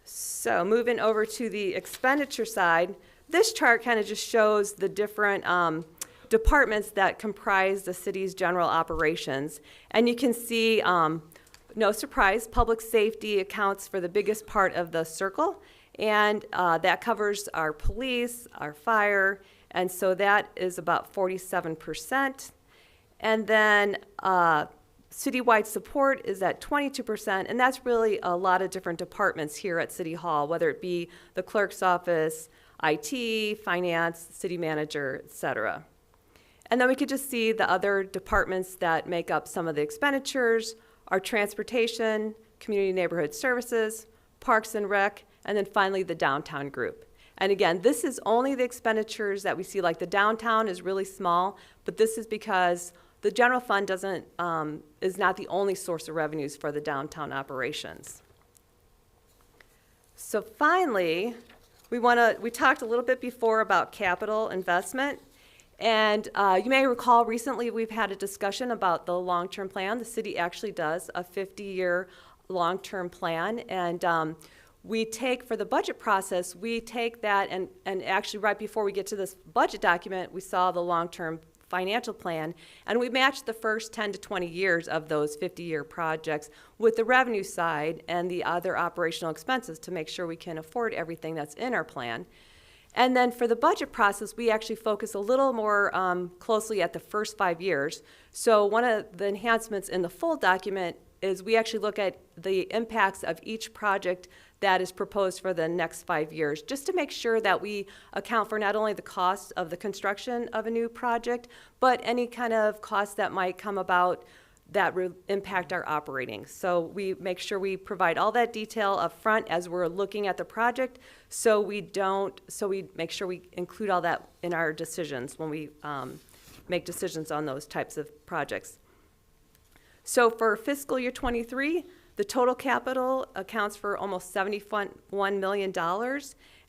Speaker 17: So moving over to the expenditure side, this chart kind of just shows the different departments that comprise the city's general operations. And you can see, no surprise, public safety accounts for the biggest part of the circle. And that covers our police, our fire, and so that is about 47%. And then citywide support is at 22%, and that's really a lot of different departments here at City Hall, whether it be the clerk's office, IT, finance, city manager, et cetera. And then we could just see the other departments that make up some of the expenditures are transportation, community neighborhood services, parks and rec, and then finally the downtown group. And again, this is only the expenditures that we see, like the downtown is really small, but this is because the general fund is not the only source of revenues for the downtown operations. So finally, we talked a little bit before about capital investment. And you may recall recently we've had a discussion about the long-term plan. The city actually does a 50-year long-term plan. And we take, for the budget process, we take that and actually right before we get to this budget document, we saw the long-term financial plan, and we matched the first 10 to 20 years of those 50-year projects with the revenue side and the other operational expenses to make sure we can afford everything that's in our plan. And then for the budget process, we actually focus a little more closely at the first 5 years. So one of the enhancements in the full document is we actually look at the impacts of each project that is proposed for the next 5 years, just to make sure that we account for not only the cost of the construction of a new project, but any kind of costs that might come about that impact our operating. So we make sure we provide all that detail up front as we're looking at the project, so we make sure we include all that in our decisions when we make decisions on those types of projects. So for fiscal year 23, the total capital accounts for almost $71 million.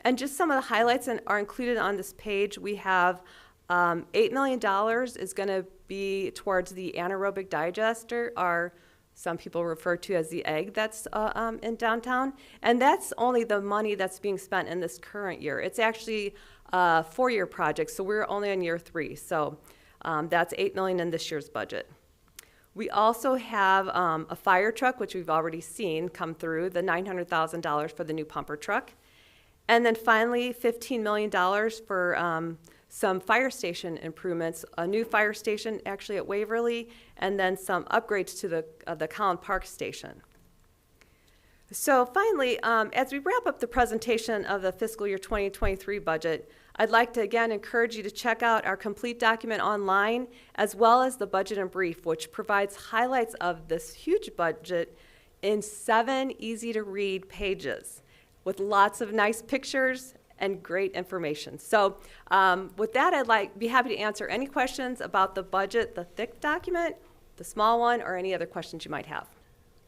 Speaker 17: And just some of the highlights are included on this page. We have $8 million is going to be towards the anaerobic digester, or some people refer to as the egg that's in downtown. And that's only the money that's being spent in this current year. It's actually a 4-year project, so we're only on year 3. So that's $8 million in this year's budget. We also have a fire truck, which we've already seen come through, the $900,000 for the new pumper truck. And then finally, $15 million for some fire station improvements, a new fire station actually at Waverly, and then some upgrades to the Collin Park station. So finally, as we wrap up the presentation of the fiscal year 2023 budget, I'd like to again encourage you to check out our complete document online, as well as the budget and brief, which provides highlights of this huge budget in 7 easy-to-read pages with lots of nice pictures and great information. So with that, I'd be happy to answer any questions about the budget, the thick document, the small one, or any other questions you might have.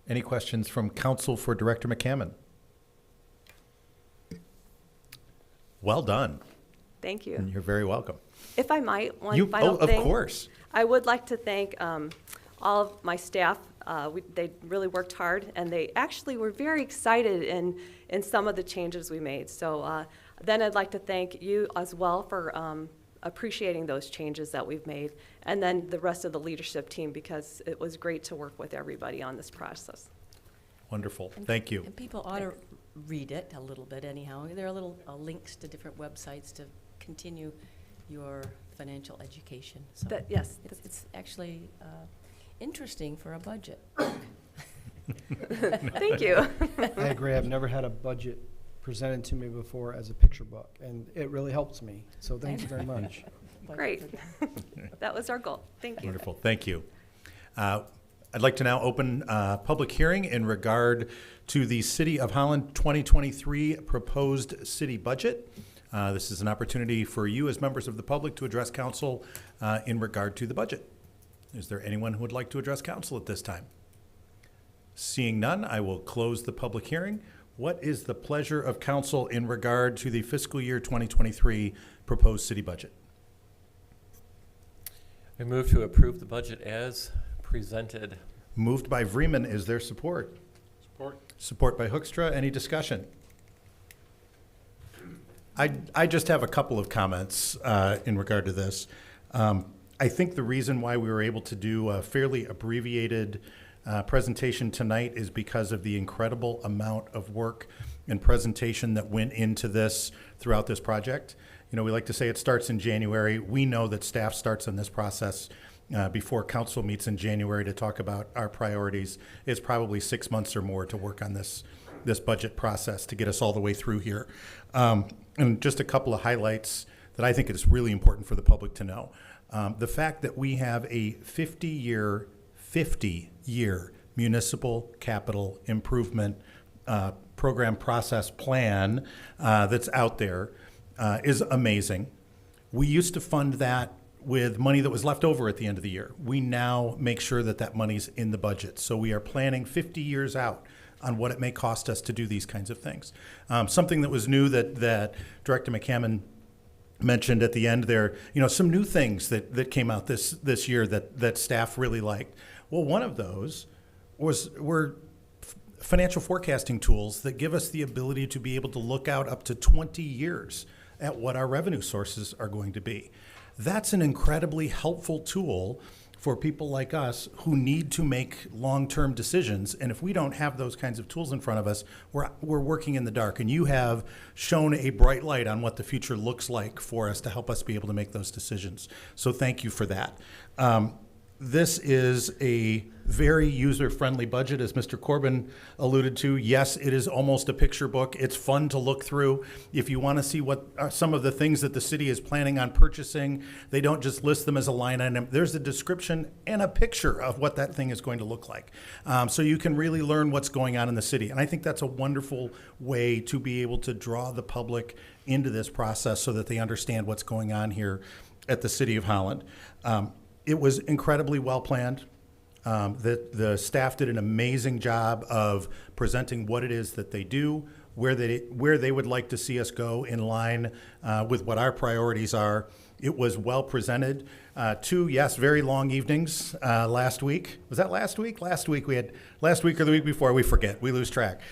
Speaker 12: Any questions from council for Director McCammon? Well done.
Speaker 17: Thank you.
Speaker 12: And you're very welcome.
Speaker 17: If I might, one final thing.
Speaker 12: Of course.
Speaker 17: I would like to thank all of my staff. They really worked hard, and they actually were very excited in some of the changes we made. So then I'd like to thank you as well for appreciating those changes that we've made, and then the rest of the leadership team, because it was great to work with everybody on this process.
Speaker 12: Wonderful. Thank you.
Speaker 3: And people ought to read it a little bit anyhow. There are little links to different websites to continue your financial education. So
Speaker 17: Yes.
Speaker 3: it's actually interesting for a budget.
Speaker 17: Thank you.
Speaker 15: I agree. I've never had a budget presented to me before as a picture book, and it really helps me. So thank you very much.
Speaker 17: Great. That was our goal. Thank you.
Speaker 12: Wonderful, thank you. I'd like to now open public hearing in regard to the City of Holland 2023 proposed city budget. This is an opportunity for you as members of the public to address council in regard to the budget. Is there anyone who would like to address council at this time? Seeing none, I will close the public hearing. What is the pleasure of council in regard to the fiscal year 2023 proposed city budget?
Speaker 13: I move to approve the budget as presented.
Speaker 12: Moved by Vreeman. Is there support?
Speaker 5: Support.
Speaker 12: Support by Hoekstra. Any discussion? I just have a couple of comments in regard to this. I think the reason why we were able to do a fairly abbreviated presentation tonight is because of the incredible amount of work and presentation that went into this throughout this project. You know, we like to say it starts in January. We know that staff starts on this process before council meets in January to talk about our priorities. It's probably 6 months or more to work on this budget process to get us all the way through here. And just a couple of highlights that I think is really important for the public to know. The fact that we have a 50-year municipal capital improvement program process plan that's out there is amazing. We used to fund that with money that was left over at the end of the year. We now make sure that that money's in the budget. So we are planning 50 years out on what it may cost us to do these kinds of things. Something that was new that Director McCammon mentioned at the end there, you know, some new things that came out this year that staff really liked. Well, one of those were financial forecasting tools that give us the ability to be able to look out up to 20 years at what our revenue sources are going to be. That's an incredibly helpful tool for people like us who need to make long-term decisions. And if we don't have those kinds of tools in front of us, we're working in the dark. And you have shown a bright light on what the future looks like for us to help us be able to make those decisions. So thank you for that. This is a very user-friendly budget, as Mr. Corbin alluded to. Yes, it is almost a picture book. It's fun to look through. If you want to see what are some of the things that the city is planning on purchasing, they don't just list them as a line item. There's a description and a picture of what that thing is going to look like. So you can really learn what's going on in the city. And I think that's a wonderful way to be able to draw the public into this process so that they understand what's going on here at the City of Holland. It was incredibly well planned. The staff did an amazing job of presenting what it is that they do, where they would like to see us go in line with what our priorities are. It was well presented. 2, yes, very long evenings last week. Was that last week? Last week or the week before, we forget, we lose track.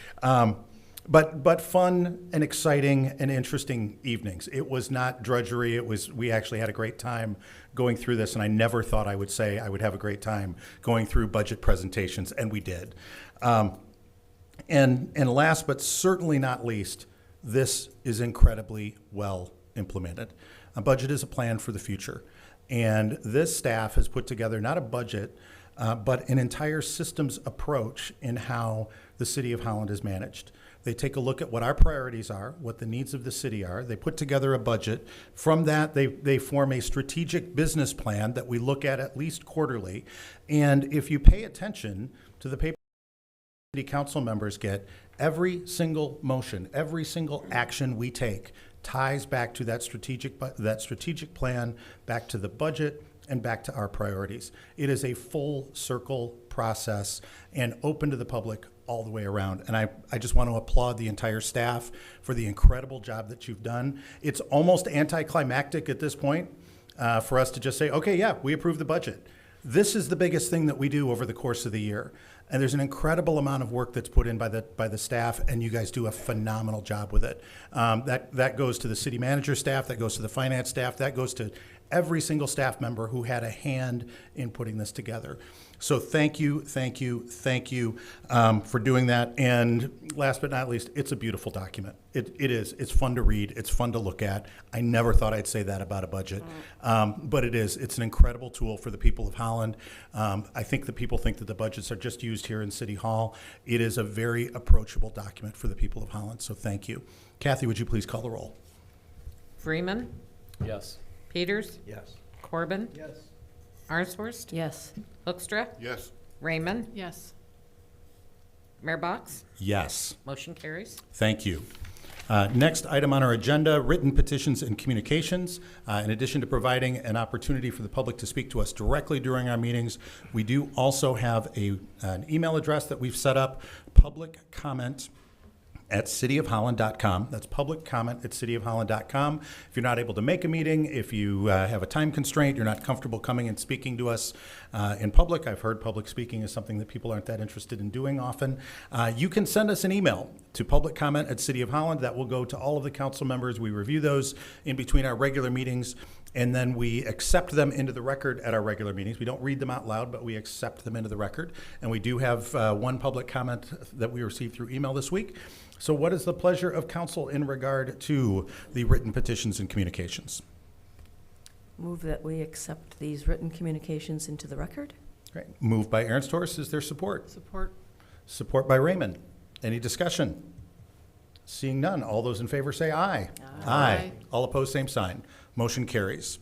Speaker 12: But fun and exciting and interesting evenings. It was not drudgery. We actually had a great time going through this, and I never thought I would say I would have a great time going through budget presentations, and we did. And last but certainly not least, this is incredibly well implemented. A budget is a plan for the future, and this staff has put together not a budget, but an entire systems approach in how the City of Holland is managed. They take a look at what our priorities are, what the needs of the city are. They put together a budget. From that, they form a strategic business plan that we look at least quarterly. And if you pay attention to the paper city council members get, every single motion, every single action we take ties back to that strategic plan, back to the budget, and back to our priorities. It is a full circle process and open to the public all the way around. And I just want to applaud the entire staff for the incredible job that you've done. It's almost anticlimactic at this point for us to just say, okay, yeah, we approve the budget. This is the biggest thing that we do over the course of the year. And there's an incredible amount of work that's put in by the staff, and you guys do a phenomenal job with it. That goes to the city manager staff, that goes to the finance staff, that goes to every single staff member who had a hand in putting this together. So thank you, thank you, thank you for doing that. And last but not least, it's a beautiful document. It is. It's fun to read. It's fun to look at. I never thought I'd say that about a budget, but it is. It's an incredible tool for the people of Holland. I think that people think that the budgets are just used here in City Hall. It is a very approachable document for the people of Holland, so thank you. Kathy, would you please call the roll?
Speaker 2: Freeman.
Speaker 13: Yes.
Speaker 2: Peters.
Speaker 18: Yes.
Speaker 2: Corbin.
Speaker 15: Yes.
Speaker 2: Arnsworst.
Speaker 3: Yes.
Speaker 2: Hoekstra.
Speaker 11: Yes.
Speaker 2: Raymond.
Speaker 17: Yes.
Speaker 2: Mayor Box.
Speaker 12: Yes.
Speaker 2: Motion carries.
Speaker 12: Thank you. Next item on our agenda, written petitions and communications. In addition to providing an opportunity for the public to speak to us directly during our meetings, we do also have an email address that we've set up, public comment at cityofholland.com. That's public comment at cityofholland.com. If you're not able to make a meeting, if you have a time constraint, you're not comfortable coming and speaking to us in public, I've heard public speaking is something that people aren't that interested in doing often, you can send us an email to public comment at City of Holland. That will go to all of the council members. We review those in between our regular meetings, and then we accept them into the record at our regular meetings. We don't read them out loud, but we accept them into the record. And we do have one public comment that we received through email this week. So what is the pleasure of council in regard to the written petitions and communications?
Speaker 3: Move that we accept these written communications into the record.
Speaker 12: Great. Moved by Ehrenstors. Is there support?
Speaker 17: Support.
Speaker 12: Support by Raymond. Any discussion? Seeing none. All those in favor say aye. Aye. All opposed, same sign. Motion carries.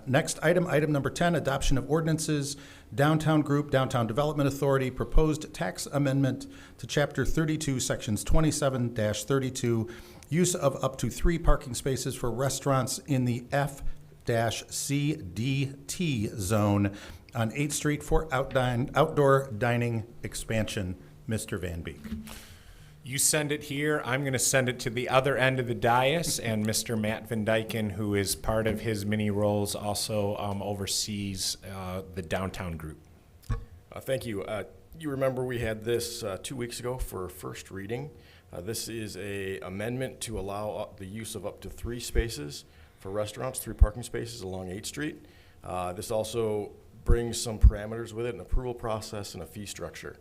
Speaker 12: Next item, item number 10, adoption of ordinances, Downtown Group, Downtown Development Authority, proposed tax amendment to Chapter 32, Sections 27-32, use of up to 3 parking spaces for restaurants in the F-CDT zone on 8th Street for outdoor dining expansion. Mr. Van Beek.
Speaker 8: You send it here, I'm going to send it to the other end of the dais, and Mr. Matt Van Dyken, who is part of his many roles, also oversees the downtown group.
Speaker 19: Thank you. You remember we had this 2 weeks ago for first reading. This is a amendment to allow the use of up to 3 spaces for restaurants, 3 parking spaces along 8th Street. This also brings some parameters with it, an approval process and a fee structure.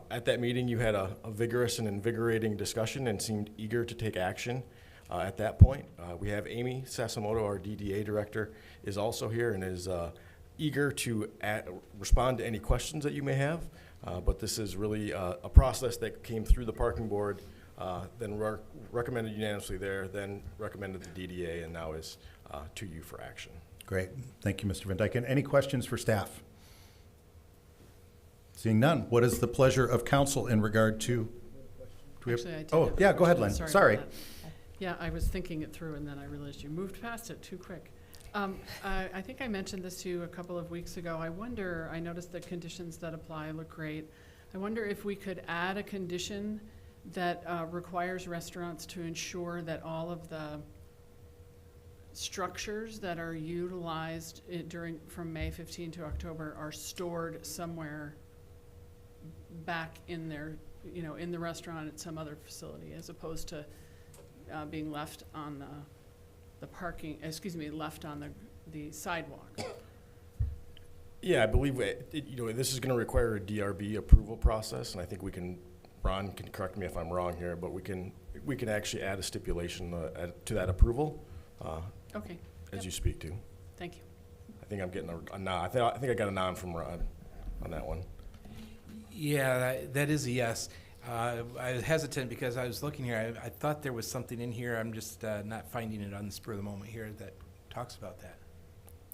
Speaker 19: At that meeting, you had a vigorous and invigorating discussion and seemed eager to take action at that point. We have Amy Sassamoto, our DDA director, is also here and is eager to respond to any questions that you may have. But this is really a process that came through the parking board, then recommended unanimously there, then recommended the DDA, and now is to you for action.
Speaker 12: Great. Thank you, Mr. Van Dyken. Any questions for staff? Seeing none, what is the pleasure of council in regard to? Do we have,
Speaker 20: Actually, I did
Speaker 12: oh,
Speaker 20: have a
Speaker 12: yeah, go ahead, Lynn.
Speaker 20: question.
Speaker 12: Sorry.
Speaker 20: about that. Yeah, I was thinking it through, and then I realized you moved past it too quick. I think I mentioned this to you a couple of weeks ago. I noticed the conditions that apply look great. I wonder if we could add a condition that requires restaurants to ensure that all of the structures that are utilized from May 15 to October are stored somewhere back in their, in the restaurant at some other facility, as opposed to being left on left on the sidewalk.
Speaker 19: Yeah, I believe this is going to require a DRB approval process, and I think Ron can correct me if I'm wrong here, but we can actually add a stipulation to that approval.
Speaker 20: Okay.
Speaker 19: As you speak to.
Speaker 20: Thank you.
Speaker 19: I think I'm getting a nod. I think I got a nod from Ron on that one.
Speaker 7: Yeah, that is a yes. I was hesitant because I was looking here. I thought there was something in here. I'm just not finding it on the spur of the moment here that talks about that.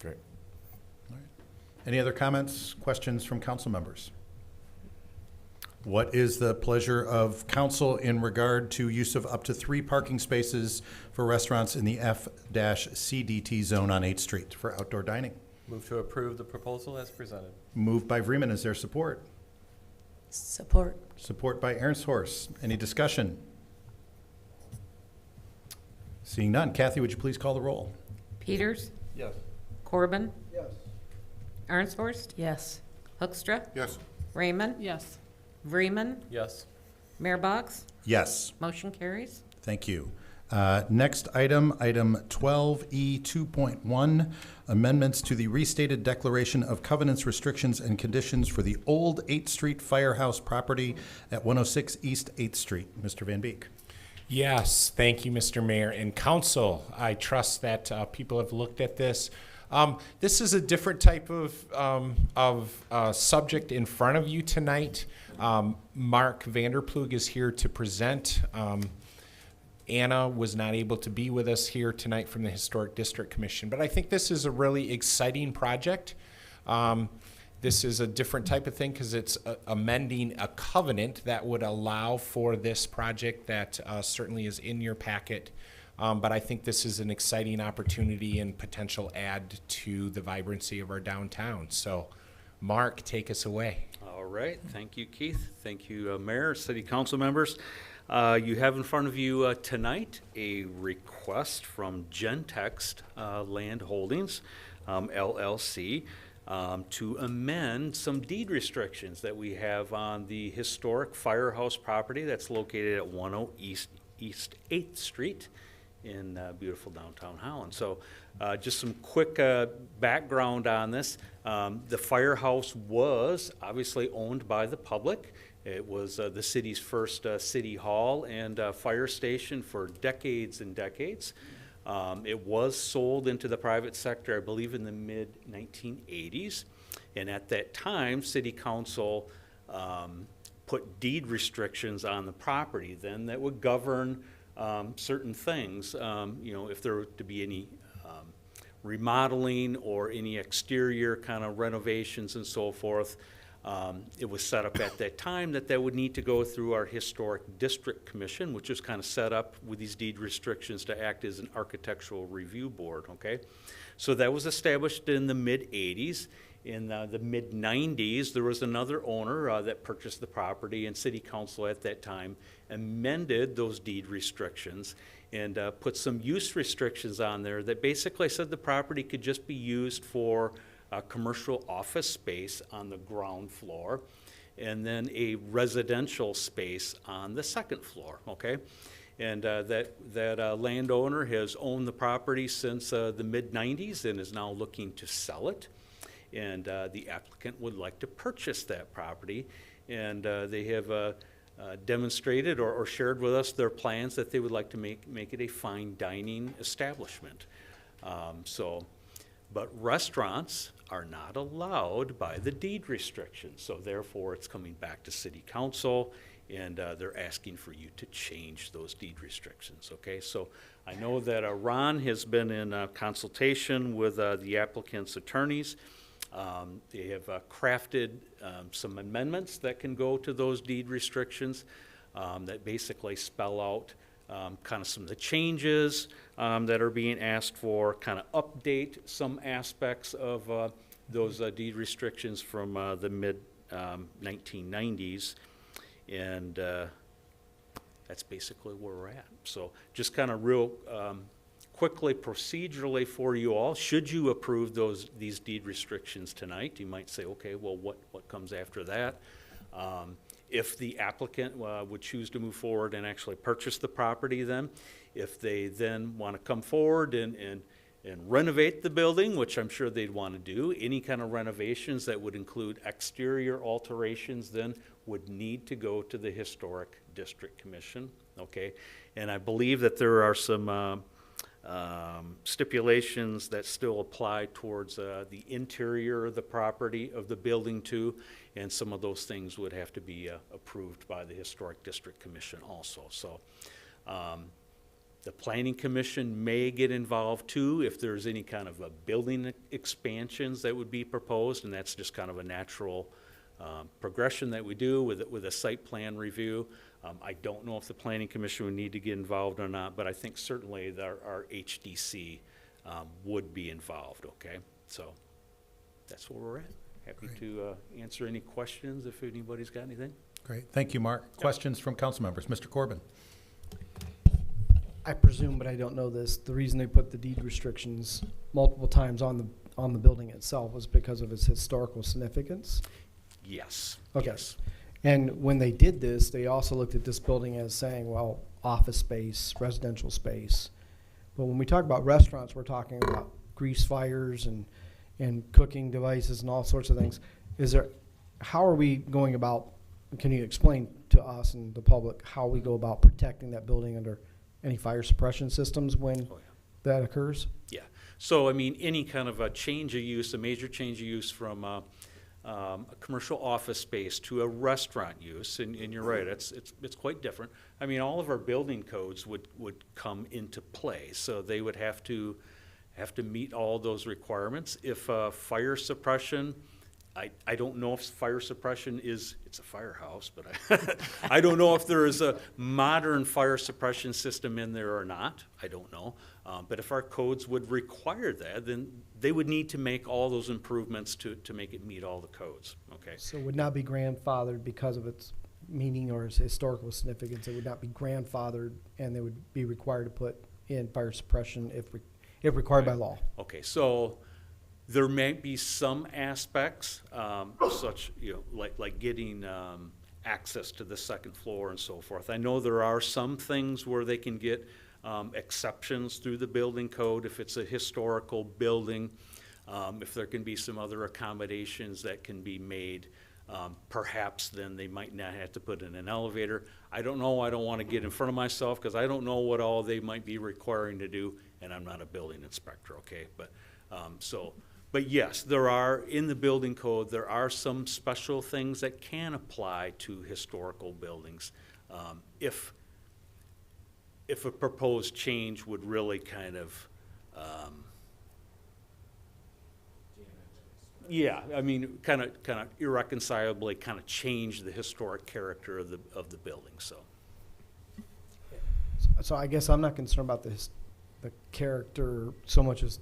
Speaker 19: Great.
Speaker 12: All right. Any other comments, questions from council members? What is the pleasure of council in regard to use of up to 3 parking spaces for restaurants in the F-CDT zone on 8th Street for outdoor dining?
Speaker 13: Move to approve the proposal as presented.
Speaker 12: Moved by Vreeman. Is there support?
Speaker 3: Support.
Speaker 12: Support by Ehrenshorst. Any discussion? Seeing none. Kathy, would you please call the roll?
Speaker 2: Peters.
Speaker 19: Yes.
Speaker 2: Corbin.
Speaker 15: Yes.
Speaker 2: Arnsworst.
Speaker 3: Yes.
Speaker 2: Hoekstra.
Speaker 11: Yes.
Speaker 2: Raymond.
Speaker 20: Yes.
Speaker 2: Vreeman.
Speaker 13: Yes.
Speaker 2: Mayor Box.
Speaker 12: Yes.
Speaker 2: Motion carries.
Speaker 12: Thank you. Next item, item 12E 2.1, amendments to the restated declaration of covenants, restrictions, and conditions for the old 8th Street Firehouse property at 106 East 8th Street. Mr. Van Beek.
Speaker 8: Yes, thank you, Mr. Mayor and Council. I trust that people have looked at this. This is a different type of subject in front of you tonight. Mark Vanderplug is here to present. Anna was not able to be with us here tonight from the Historic District Commission, but I think this is a really exciting project. This is a different type of thing because it's amending a covenant that would allow for this project that certainly is in your packet. But I think this is an exciting opportunity and potential add to the vibrancy of our downtown. So, Mark, take us away.
Speaker 21: All right. Thank you, Keith. Thank you, Mayor, City Council members. You have in front of you tonight a request from Gentext Land Holdings, LLC, to amend some deed restrictions that we have on the historic Firehouse property that's located at 108 East 8th Street in beautiful downtown Holland. So just some quick background on this. The Firehouse was obviously owned by the public. It was the city's first city hall and fire station for decades and decades. It was sold into the private sector, I believe, in the mid-1980s. And at that time, City Council put deed restrictions on the property then that would govern certain things. If there were to be any remodeling or any exterior kind of renovations and so forth, it was set up at that time that would need to go through our Historic District Commission, which was kind of set up with these deed restrictions to act as an architectural review board, okay? So that was established in the mid-80s. In the mid-90s, there was another owner that purchased the property, and City Council at that time amended those deed restrictions and put some use restrictions on there that basically said the property could just be used for commercial office space on the ground floor, and then a residential space on the second floor, okay? And that landowner has owned the property since the mid-90s and is now looking to sell it. And the applicant would like to purchase that property. And they have demonstrated or shared with us their plans that they would like to make it a fine dining establishment. But restaurants are not allowed by the deed restrictions. So therefore, it's coming back to City Council, and they're asking for you to change those deed restrictions, okay? So I know that Ron has been in consultation with the applicant's attorneys. They have crafted some amendments that can go to those deed restrictions that basically spell out kind of some of the changes that are being asked for, kind of update some aspects of those deed restrictions from the mid-1990s. And that's basically where we're at. So just kind of real quickly procedurally for you all, should you approve these deed restrictions tonight, you might say, okay, well, what comes after that? If the applicant would choose to move forward and actually purchase the property then, if they then want to come forward and renovate the building, which I'm sure they'd want to do, any kind of renovations that would include exterior alterations then would need to go to the Historic District Commission, okay? And I believe that there are some stipulations that still apply towards the interior of the property of the building too, and some of those things would have to be approved by the Historic District Commission also. So the Planning Commission may get involved too if there's any kind of building expansions that would be proposed, and that's just kind of a natural progression that we do with a site plan review. I don't know if the Planning Commission would need to get involved or not, but I think certainly that our HDC would be involved, okay? So that's where we're at. Happy to answer any questions if anybody's got anything.
Speaker 12: Great. Thank you, Mark. Yep. Questions from council members? Mr. Corbin.
Speaker 15: I presume, but I don't know this, the reason they put the deed restrictions multiple times on the building itself was because of its historical significance?
Speaker 21: Yes.
Speaker 15: Okay.
Speaker 21: Yes.
Speaker 15: And when they did this, they also looked at this building as saying, well, office space, residential space. But when we talk about restaurants, we're talking about grease fires and cooking devices and all sorts of things. How are we going about, can you explain to us and the public how we go about protecting that building under any fire suppression systems when that occurs?
Speaker 21: Yeah. So, I mean, any kind of a change of use, a major change of use from a commercial office space to a restaurant use, and you're right, it's quite different. I mean, all of our building codes would come into play, so they would have to meet all those requirements. If fire suppression, I don't know if fire suppression it's a firehouse, but I don't know if there is a modern fire suppression system in there or not. I don't know. But if our codes would require that, then they would need to make all those improvements to make it meet all the codes, okay?
Speaker 15: So it would not be grandfathered because of its meaning or its historical significance. It would not be grandfathered, and they would be required to put in fire suppression if required by law.
Speaker 21: Okay, so there may be some aspects, such, like getting access to the second floor and so forth. I know there are some things where they can get exceptions through the building code if it's a historical building, if there can be some other accommodations that can be made. Perhaps then they might not have to put in an elevator. I don't know. I don't want to get in front of myself because I don't know what all they might be requiring to do, and I'm not a building inspector, okay? But yes, there are, in the building code, there are some special things that can apply to historical buildings if a proposed change would really kind of, I mean, kind of irreconcilably kind of change the historic character of the building.
Speaker 15: So I guess I'm not concerned about the character so much as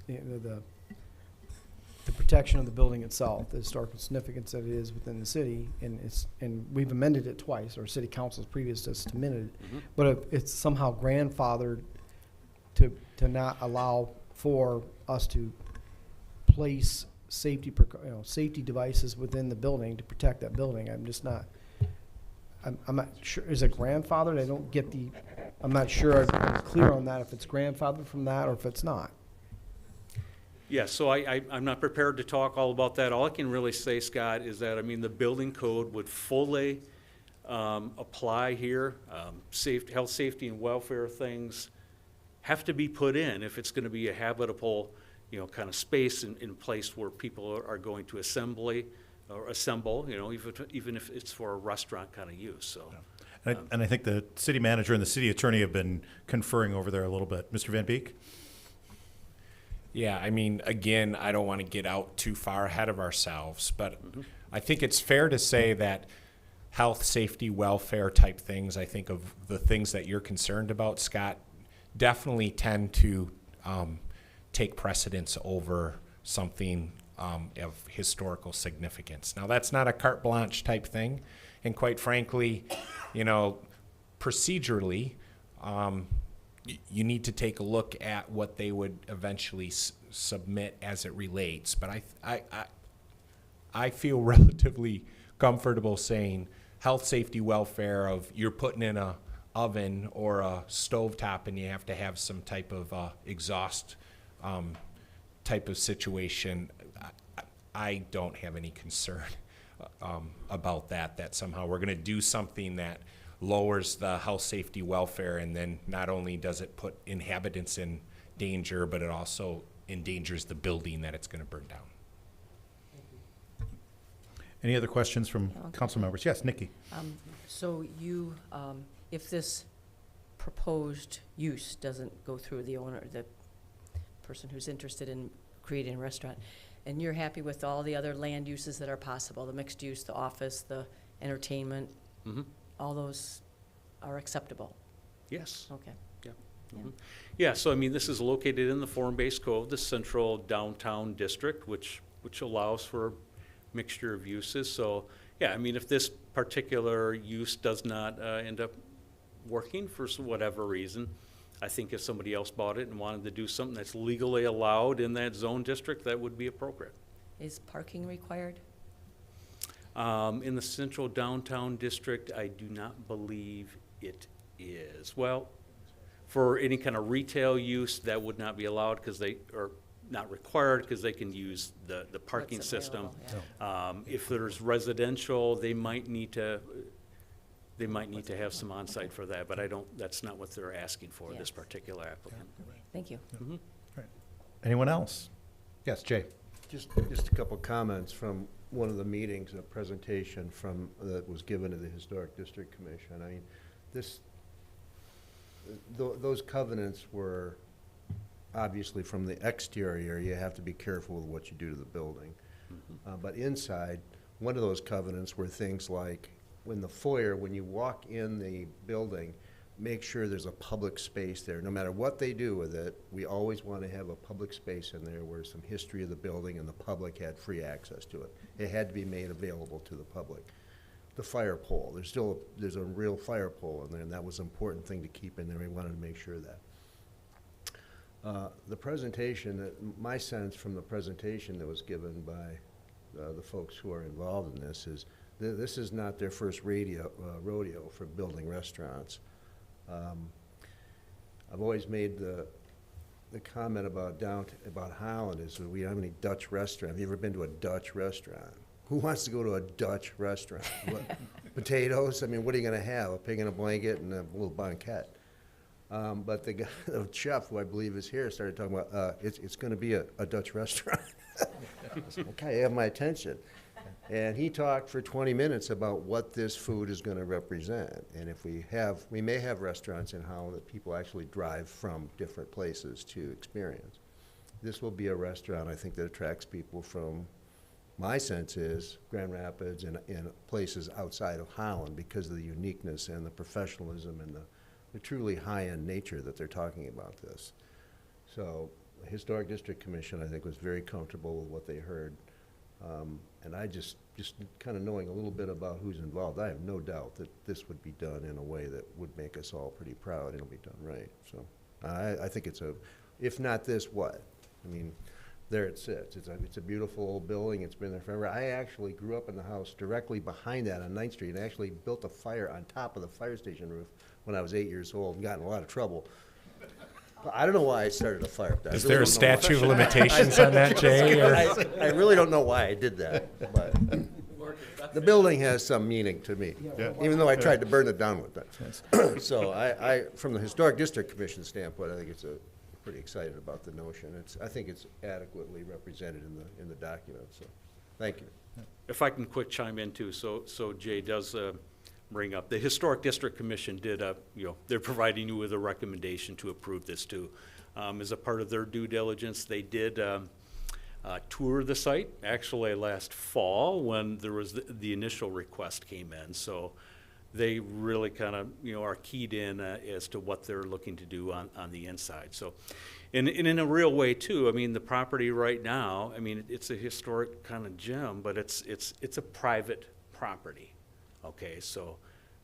Speaker 15: the protection of the building itself, the historical significance that it is within the city, and we've amended it twice, or city council's previous to us amended it.
Speaker 21: Mm-hmm.
Speaker 15: But if it's somehow grandfathered to not allow for us to place safety devices within the building to protect that building, I'm not sure. Is it grandfathered? I'm not sure I'm clear on that, if it's grandfathered from that or if it's not.
Speaker 21: Yeah, so I'm not prepared to talk all about that. All I can really say, Scott, is that, I mean, the building code would fully apply here. Health, safety, and welfare things have to be put in if it's going to be a habitable, kind of space in place where people are going to assemble, even if it's for a restaurant kind of use, so.
Speaker 12: Yeah. And I think the city manager and the city attorney have been conferring over there a little bit. Mr. Van Beek?
Speaker 8: Yeah, I mean, again, I don't want to get out too far ahead of ourselves, but I think it's fair to say that health, safety, welfare type things, I think of the things that you're concerned about, Scott, definitely tend to take precedence over something of historical significance. Now, that's not a carte blanche type thing, and quite frankly, procedurally, you need to take a look at what they would eventually submit as it relates. But I feel relatively comfortable saying health, safety, welfare of you're putting in a oven or a stovetop and you have to have some type of exhaust type of situation. I don't have any concern about that somehow we're going to do something that lowers the health, safety, welfare, and then not only does it put inhabitants in danger, but it also endangers the building that it's going to burn down.
Speaker 12: Any other questions from council members? Yes, Nikki.
Speaker 3: So you, if this proposed use doesn't go through the owner, the person who's interested in creating a restaurant, and you're happy with all the other land uses that are possible, the mixed use, the office, the entertainment, all those are acceptable?
Speaker 21: Yes.
Speaker 3: Okay.
Speaker 21: Yeah. Yeah, so I mean, this is located in the form-based code, the central downtown district, which allows for mixture of uses. So, yeah, I mean, if this particular use does not end up working for whatever reason, I think if somebody else bought it and wanted to do something that's legally allowed in that zone district, that would be appropriate.
Speaker 3: Is parking required?
Speaker 21: In the central downtown district, I do not believe it is, well, for any kind of retail use, that would not be allowed because they are not required because they can use the parking
Speaker 3: What's
Speaker 21: system.
Speaker 3: available,
Speaker 21: If there's residential, they might need to have some on-site for that, but that's not what they're asking for, this
Speaker 3: Yes.
Speaker 21: particular applicant.
Speaker 3: Thank you.
Speaker 12: Anyone else? Yes, Jay.
Speaker 18: Just a couple comments from one of the meetings, a presentation that was given to the Historic District Commission. I mean, those covenants were obviously from the exterior. You have to be careful with what you do to the building. But inside, one of those covenants were things like when you walk in the building, make sure there's a public space there. No matter what they do with it, we always want to have a public space in there where some history of the building and the public had free access to it. It had to be made available to the public. The fire pole, there's a real fire pole in there, and that was an important thing to keep in there. We wanted to make sure of that. The presentation, my sense from the presentation that was given by the folks who are involved in this is this is not their first rodeo for building restaurants. I've always made the comment about Holland is that we don't have any Dutch restaurant. Have you ever been to a Dutch restaurant? Who wants to go to a Dutch restaurant? What, potatoes? I mean, what are you going to have? A pig in a blanket and a little banquette. But the chef, who I believe is here, started talking about it's going to be a Dutch restaurant. Okay, you have my attention. And he talked for 20 minutes about what this food is going to represent. And if we may have restaurants in Holland that people actually drive from different places to experience. This will be a restaurant, I think, that attracts people from, my sense is, Grand Rapids and places outside of Holland because of the uniqueness and the professionalism and the truly high-end nature that they're talking about this. So the Historic District Commission, I think, was very comfortable with what they heard. And I just kind of knowing a little bit about who's involved, I have no doubt that this would be done in a way that would make us all pretty proud. It'll be done right. So I think if not this, what? I mean, there it sits. It's a beautiful old building. It's been there forever. I actually grew up in the house directly behind that on 9th Street and actually built a fire on top of the fire station roof when I was 8 years old and got in a lot of trouble. I don't know why I started a fire.
Speaker 8: Is there a statute of limitations on that, Jay?
Speaker 18: I really don't know why I did that, but the building has some meaning to me, even though I tried to burn it down with it. So I, from the Historic District Commission standpoint, I think it's pretty excited about the notion. I think it's adequately represented in the document. So, thank you.
Speaker 21: If I can quick chime in too, so Jay does bring up, the Historic District Commission did, they're providing you with a recommendation to approve this too. As a part of their due diligence, they did tour the site, actually last fall when there was the initial request came in. So they really kind of, are keyed in as to what they're looking to do on the inside. So, and in a real way too, I mean, the property right now, I mean, it's a historic kind of gem, but it's a private property. Okay, so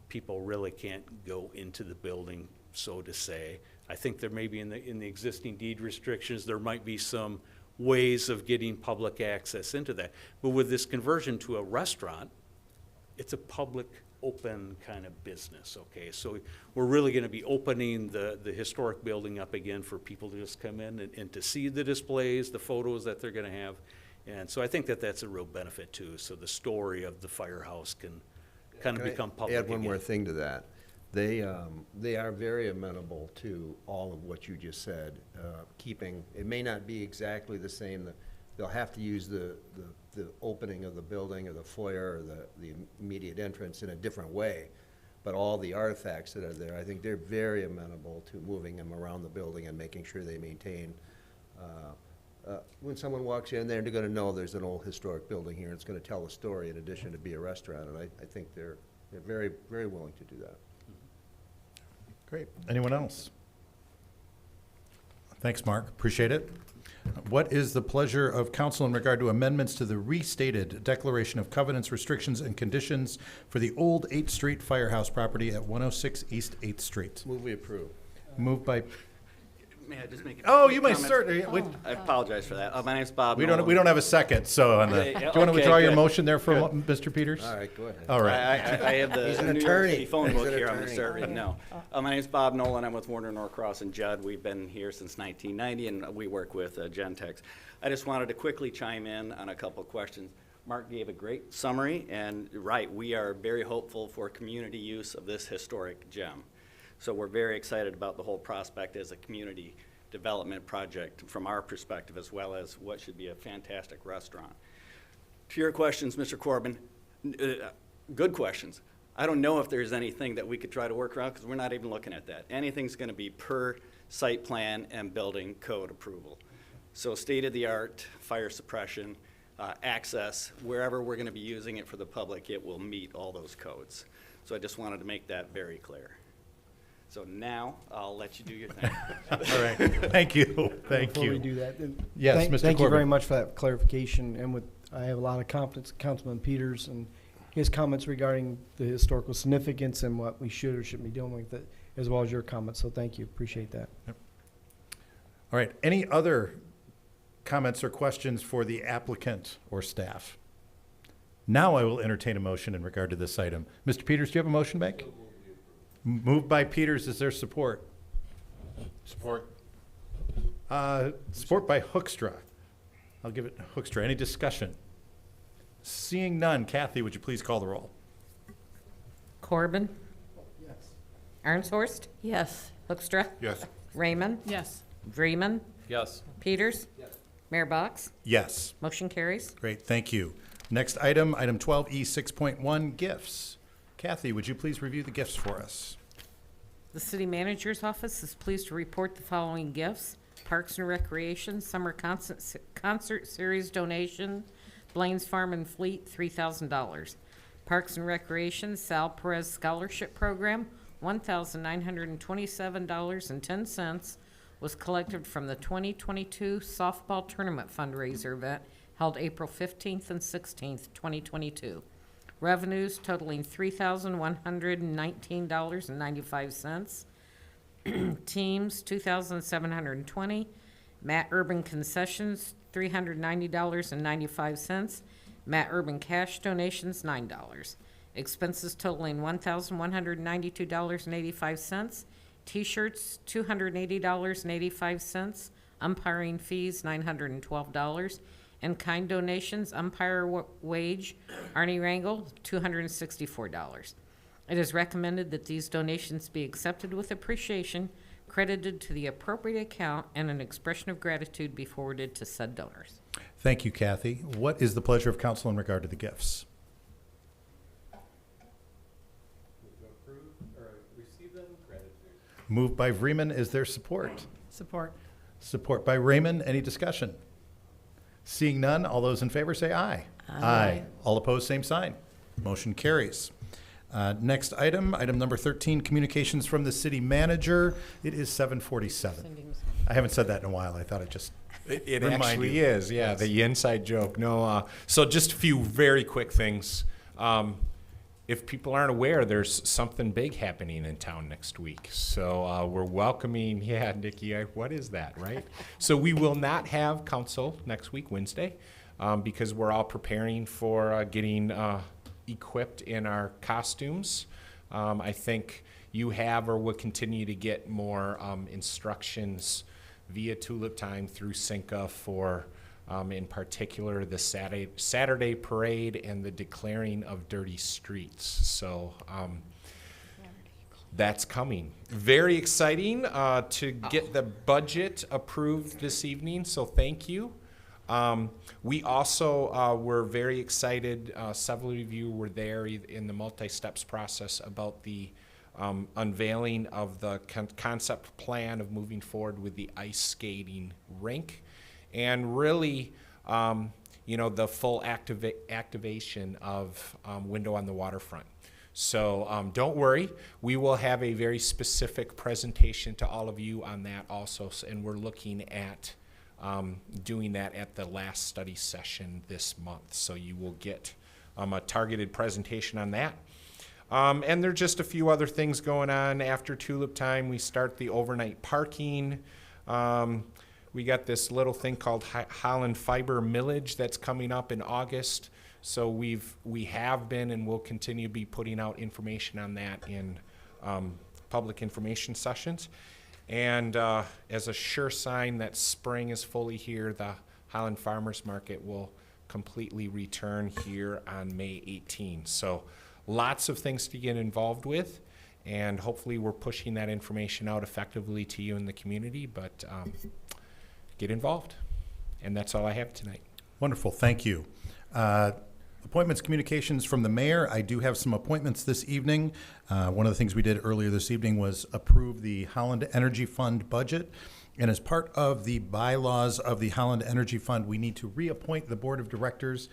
Speaker 21: people really can't go into the building, so to say. I think there may be in the existing deed restrictions, there might be some ways of getting public access into that. But with this conversion to a restaurant, it's a public, open kind of business, okay? So we're really gonna be opening the historic building up again for people to just come in and to see the displays, the photos that they're gonna have. And so I think that's a real benefit too. So the story of the Firehouse can kind of become public
Speaker 18: Add one again. more thing to that. They are very amenable to all of what you just said. It may not be exactly the same. They'll have to use the opening of the building or the foyer or the immediate entrance in a different way. But all the artifacts that are there, I think they're very amenable to moving them around the building and making sure they maintain. When someone walks in there, they're going to know there's an old historic building here. It's going to tell a story in addition to be a restaurant, and I think they're very, very willing to do that.
Speaker 12: Great. Anyone else? Thanks, Mark. Appreciate it. What is the pleasure of council in regard to amendments to the restated Declaration of Covenants, Restrictions, and Conditions for the old 8th Street Firehouse property at 106 East 8th Street?
Speaker 18: Move we approve.
Speaker 12: Moved by
Speaker 6: May I just make a
Speaker 12: Oh,
Speaker 6: quick
Speaker 12: you may
Speaker 6: comment?
Speaker 12: certainly.
Speaker 6: I apologize for that. My name's Bob
Speaker 12: We
Speaker 6: Nolan.
Speaker 12: don't have a second, so on the,
Speaker 6: Okay,
Speaker 12: do
Speaker 6: yeah,
Speaker 12: you want to
Speaker 6: okay,
Speaker 12: withdraw your
Speaker 6: good.
Speaker 12: motion there for a
Speaker 6: Good.
Speaker 12: mo- Mr. Peters?
Speaker 18: All right, go ahead.
Speaker 12: All right.
Speaker 6: I have the
Speaker 18: He's an
Speaker 6: New York
Speaker 18: attorney.
Speaker 6: City phone
Speaker 18: He's
Speaker 6: book
Speaker 18: an
Speaker 6: here. I'm going to
Speaker 18: attorney.
Speaker 6: start reading. No. My name's Bob Nolan. I'm with Warner Norcross and Judd. We've been here since 1990, and we work with Gentex. I just wanted to quickly chime in on a couple of questions. Mark gave a great summary, and right, we are very hopeful for community use of this historic gem. So we're very excited about the whole prospect as a community development project from our perspective, as well as what should be a fantastic restaurant. To your questions, Mr. Corbin, good questions. I don't know if there's anything that we could try to work around because we're not even looking at that. Anything's going to be per site plan and building code approval. So state-of-the-art fire suppression, access, wherever we're going to be using it for the public, it will meet all those codes. So I just wanted to make that very clear. So now I'll let you do your thing.
Speaker 12: All right. Thank you. Thank
Speaker 15: Before
Speaker 12: you.
Speaker 15: we do that,
Speaker 12: Yes, Mr.
Speaker 15: Thank you very
Speaker 12: Corbin.
Speaker 15: much for that clarification. And I have a lot of confidence in Councilman Peters and his comments regarding the historical significance and what we should or shouldn't be doing with it, as well as your comments. So thank you. Appreciate that.
Speaker 12: All right. Any other comments or questions for the applicant or staff? Now I will entertain a motion in regard to this item. Mr. Peters, do you have a motion back? Moved by Peters. Is there support?
Speaker 11: Support.
Speaker 12: Support by Hoekstra. I'll give it Hoekstra. Any discussion? Seeing none, Kathy, would you please call the roll?
Speaker 2: Corbin?
Speaker 15: Yes.
Speaker 2: Arnshorst?
Speaker 3: Yes.
Speaker 2: Hoekstra?
Speaker 11: Yes.
Speaker 2: Raymond?
Speaker 20: Yes.
Speaker 2: Dreeman?
Speaker 13: Yes.
Speaker 2: Peters? Mayor Box?
Speaker 12: Yes.
Speaker 2: Motion carries.
Speaker 12: Great, thank you. Next item, item 12E 6.1, gifts. Kathy, would you please review the gifts for us?
Speaker 2: The city manager's office is pleased to report the following gifts: Parks and Recreation Summer Concert Series donation, Blaine's Farm and Fleet, $3,000. Parks and Recreation Sal Perez Scholarship Program, $1,927.10 was collected from the 2022 softball tournament fundraiser event held April 15th and 16th, 2022. Revenues totaling $3,119.95. Teams, $2,720. Matt Urban Concessions, $390.95. Matt Urban Cash Donations, $9. Expenses totaling $1,192.85. T-shirts, $280.85. Umpiring fees, $912. And kind donations, umpire wage, Arnie Rangel, $264. It is recommended that these donations be accepted with appreciation, credited to the appropriate account, and an expression of gratitude be forwarded to said donors.
Speaker 12: Thank you, Kathy. What is the pleasure of council in regard to the gifts? Moved by Vreeman. Is there support?
Speaker 20: Support.
Speaker 12: Support by Raymond. Any discussion? Seeing none, all those in favor say aye. Aye. All opposed, same sign. Motion carries. Next item, item number 13, communications from the city manager. It is 7:47. I haven't said that in a while. I thought I'd just
Speaker 8: It
Speaker 12: remind
Speaker 8: actually
Speaker 12: you.
Speaker 8: is, yeah,
Speaker 12: Yes.
Speaker 8: the inside joke. No, so just a few very quick things. If people aren't aware, there's something big happening in town next week. So we're welcoming, yeah, Nikki, what is that, right? So we will not have council next week, Wednesday, because we're all preparing for getting equipped in our costumes. I think you have or will continue to get more instructions via Tulip Time through Cinca for, in particular, the Saturday parade and the declaring of dirty streets. So that's coming. Very exciting to get the budget approved this evening, so thank you. We also were very excited, several of you were there in the multi-steps process about the unveiling of the concept plan of moving forward with the ice skating rink, and really, the full activation of Window on the Waterfront. So don't worry, we will have a very specific presentation to all of you on that also, and we're looking at doing that at the last study session this month. So you will get a targeted presentation on that. And there are just a few other things going on after Tulip Time. We start the overnight parking We got this little thing called Holland Fiber Millage that's coming up in August. So we have been and will continue to be putting out information on that in public information sessions. And as a sure sign that spring is fully here, the Holland Farmers Market will completely return here on May 18. So lots of things to get involved with, and hopefully we're pushing that information out effectively to you in the community, but get involved. And that's all I have tonight.
Speaker 12: Wonderful, thank you. Appointments, communications from the mayor. I do have some appointments this evening. One of the things we did earlier this evening was approve the Holland Energy Fund budget. And as part of the bylaws of the Holland Energy Fund, we need to reappoint the board of directors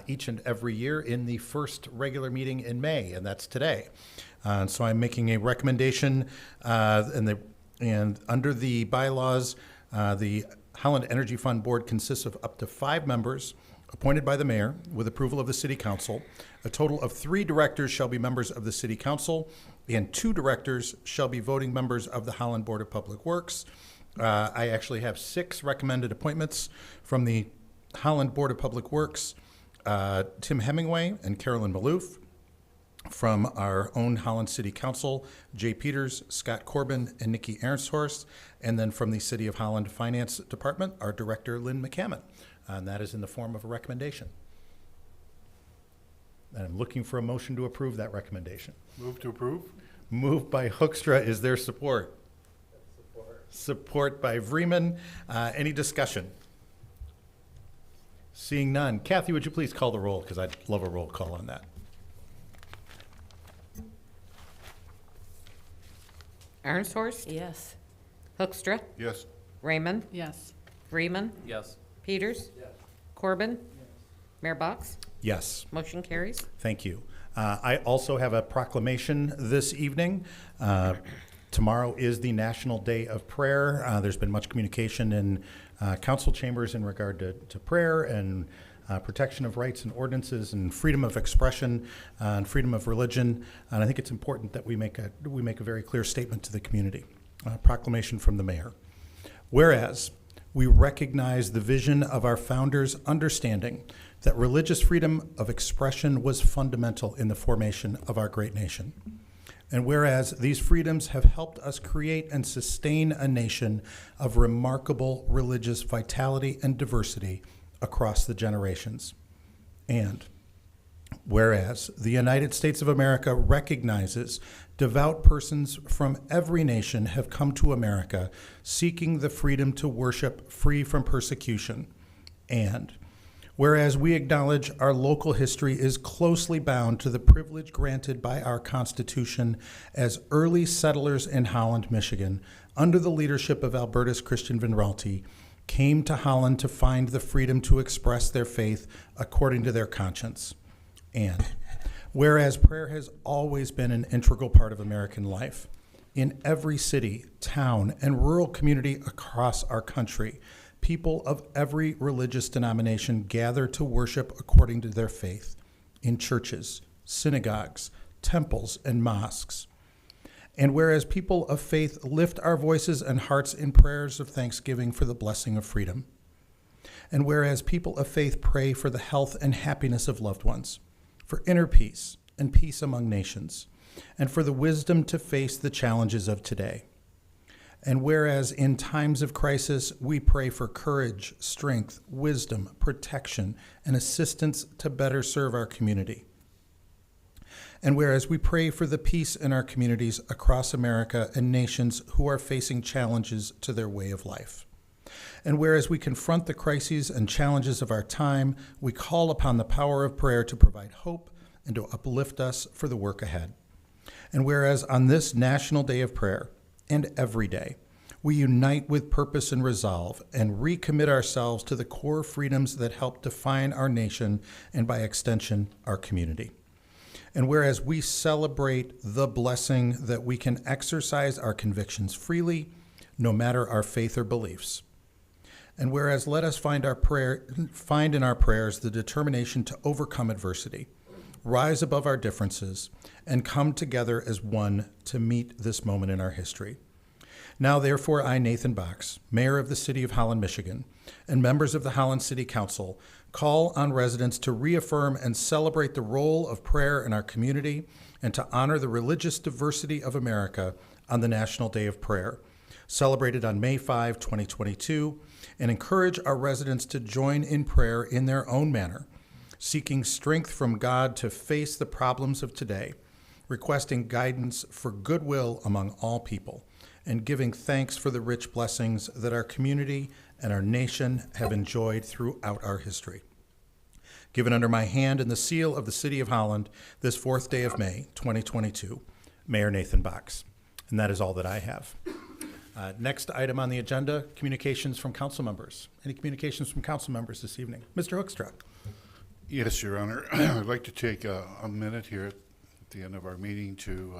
Speaker 12: each and every year in the first regular meeting in May, and that's today. So I'm making a recommendation, and under the bylaws, the Holland Energy Fund board consists of up to 5 members appointed by the mayor with approval of the city council. A total of 3 directors shall be members of the city council, and 2 directors shall be voting members of the Holland Board of Public Works. I actually have 6 recommended appointments from the Holland Board of Public Works: Tim Hemingway and Carolyn Maloof. From our own Holland City Council, Jay Peters, Scott Corbin, and Nikki Ernsthorst. And then from the City of Holland Finance Department, our Director, Lynn McCammon. And that is in the form of a recommendation. And I'm looking for a motion to approve that recommendation.
Speaker 11: Move to approve.
Speaker 12: Moved by Hoekstra. Is there support? Support by Vreeman. Any discussion? Seeing none. Kathy, would you please call the roll, because I'd love a roll call on that.
Speaker 2: Ernshorst?
Speaker 3: Yes.
Speaker 2: Hoekstra?
Speaker 11: Yes.
Speaker 2: Raymond?
Speaker 20: Yes.
Speaker 2: Freeman?
Speaker 13: Yes.
Speaker 2: Peters? Corbin? Mayor Box?
Speaker 12: Yes.
Speaker 2: Motion carries.
Speaker 12: Thank you. I also have a proclamation this evening. Tomorrow is the National Day of Prayer. There's been much communication in council chambers in regard to prayer and protection of rights and ordinances and freedom of expression and freedom of religion. And I think it's important that we make a very clear statement to the community. Proclamation from the mayor. Whereas we recognize the vision of our founders' understanding that religious freedom of expression was fundamental in the formation of our great nation. And whereas these freedoms have helped us create and sustain a nation of remarkable religious vitality and diversity across the generations. And whereas the United States of America recognizes devout persons from every nation have come to America seeking the freedom to worship free from persecution. And whereas we acknowledge our local history is closely bound to the privilege granted by our Constitution as early settlers in Holland, Michigan, under the leadership of Albertus Christian Van Raalte, came to Holland to find the freedom to express their faith according to their conscience. And whereas prayer has always been an integral part of American life, in every city, town, and rural community across our country, people of every religious denomination gather to worship according to their faith in churches, synagogues, temples, and mosques. And whereas people of faith lift our voices and hearts in prayers of thanksgiving for the blessing of freedom, and whereas people of faith pray for the health and happiness of loved ones, for inner peace and peace among nations, and for the wisdom to face the challenges of today. And whereas in times of crisis, we pray for courage, strength, wisdom, protection, and assistance to better serve our community. And whereas we pray for the peace in our communities across America and nations who are facing challenges to their way of life. And whereas we confront the crises and challenges of our time, we call upon the power of prayer to provide hope and to uplift us for the work ahead. And whereas on this National Day of Prayer, and every day, we unite with purpose and resolve and recommit ourselves to the core freedoms that help define our nation and, by extension, our community. And whereas we celebrate the blessing that we can exercise our convictions freely, no matter our faith or beliefs. And whereas let us find in our prayers the determination to overcome adversity, rise above our differences, and come together as one to meet this moment in our history. Now therefore, I, Nathan Box, Mayor of the City of Holland, Michigan, and members of the Holland City Council, call on residents to reaffirm and celebrate the role of prayer in our community and to honor the religious diversity of America on the National Day of Prayer, celebrated on May 5, 2022, and encourage our residents to join in prayer in their own manner, seeking strength from God to face the problems of today, requesting guidance for goodwill among all people, and giving thanks for the rich blessings that our community and our nation have enjoyed throughout our history. Given under my hand and the seal of the City of Holland this 4th day of May, 2022, Mayor Nathan Box. And that is all that I have. Next item on the agenda, communications from council members. Any communications from council members this evening? Mr. Hoekstra.
Speaker 11: Yes, Your Honor. I'd like to take a minute here at the end of our meeting to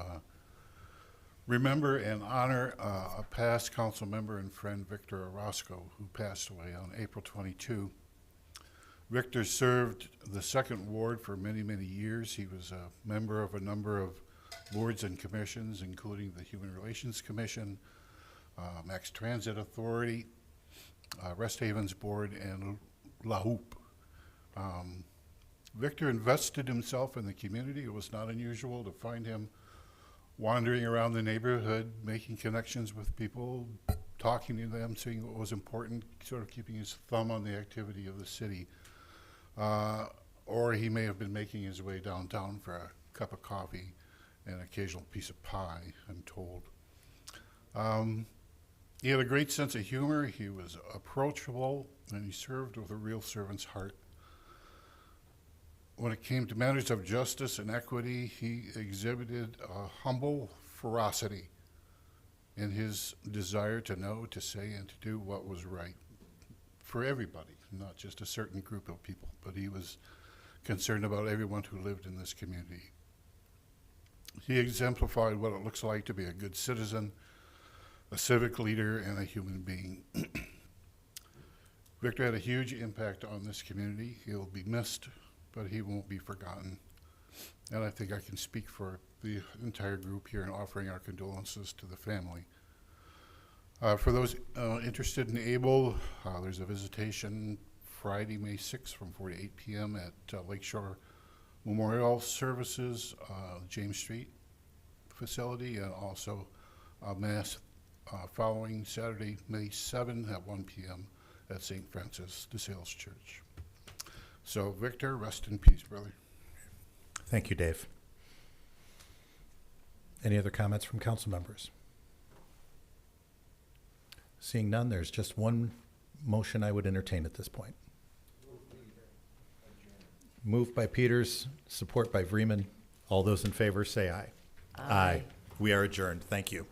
Speaker 11: remember and honor a past council member and friend, Victor Orozco, who passed away on April 22. Victor served the 2nd Ward for many, many years. He was a member of a number of boards and commissions, including the Human Relations Commission, Max Transit Authority, Rest Havens Board, and La Houpe. Victor invested himself in the community. It was not unusual to find him wandering around the neighborhood, making connections with people, talking to them, seeing what was important, sort of keeping his thumb on the activity of the city. Or he may have been making his way downtown for a cup of coffee and an occasional piece of pie, I'm told. He had a great sense of humor. He was approachable, and he served with a real servant's heart. When it came to matters of justice and equity, he exhibited a humble ferocity in his desire to know, to say, and to do what was right for everybody, not just a certain group of people, but he was concerned about everyone who lived in this community. He exemplified what it looks like to be a good citizen, a civic leader, and a human being. Victor had a huge impact on this community. He'll be missed, but he won't be forgotten. And I think I can speak for the entire group here in offering our condolences to the family. For those interested and able, there's a visitation Friday, May 6th from 4 to 8 p.m. at Lakeshore Memorial Services, James Street facility, and also Mass following Saturday, May 7 at 1 p.m. at St. Francis de Sales Church. So, Victor, rest in peace, brother.
Speaker 12: Thank you, Dave. Any other comments from council members? Seeing none, there's just one motion I would entertain at this point. Moved by Peters, support by Vreeman. All those in favor say aye. Aye. We are adjourned. Thank you.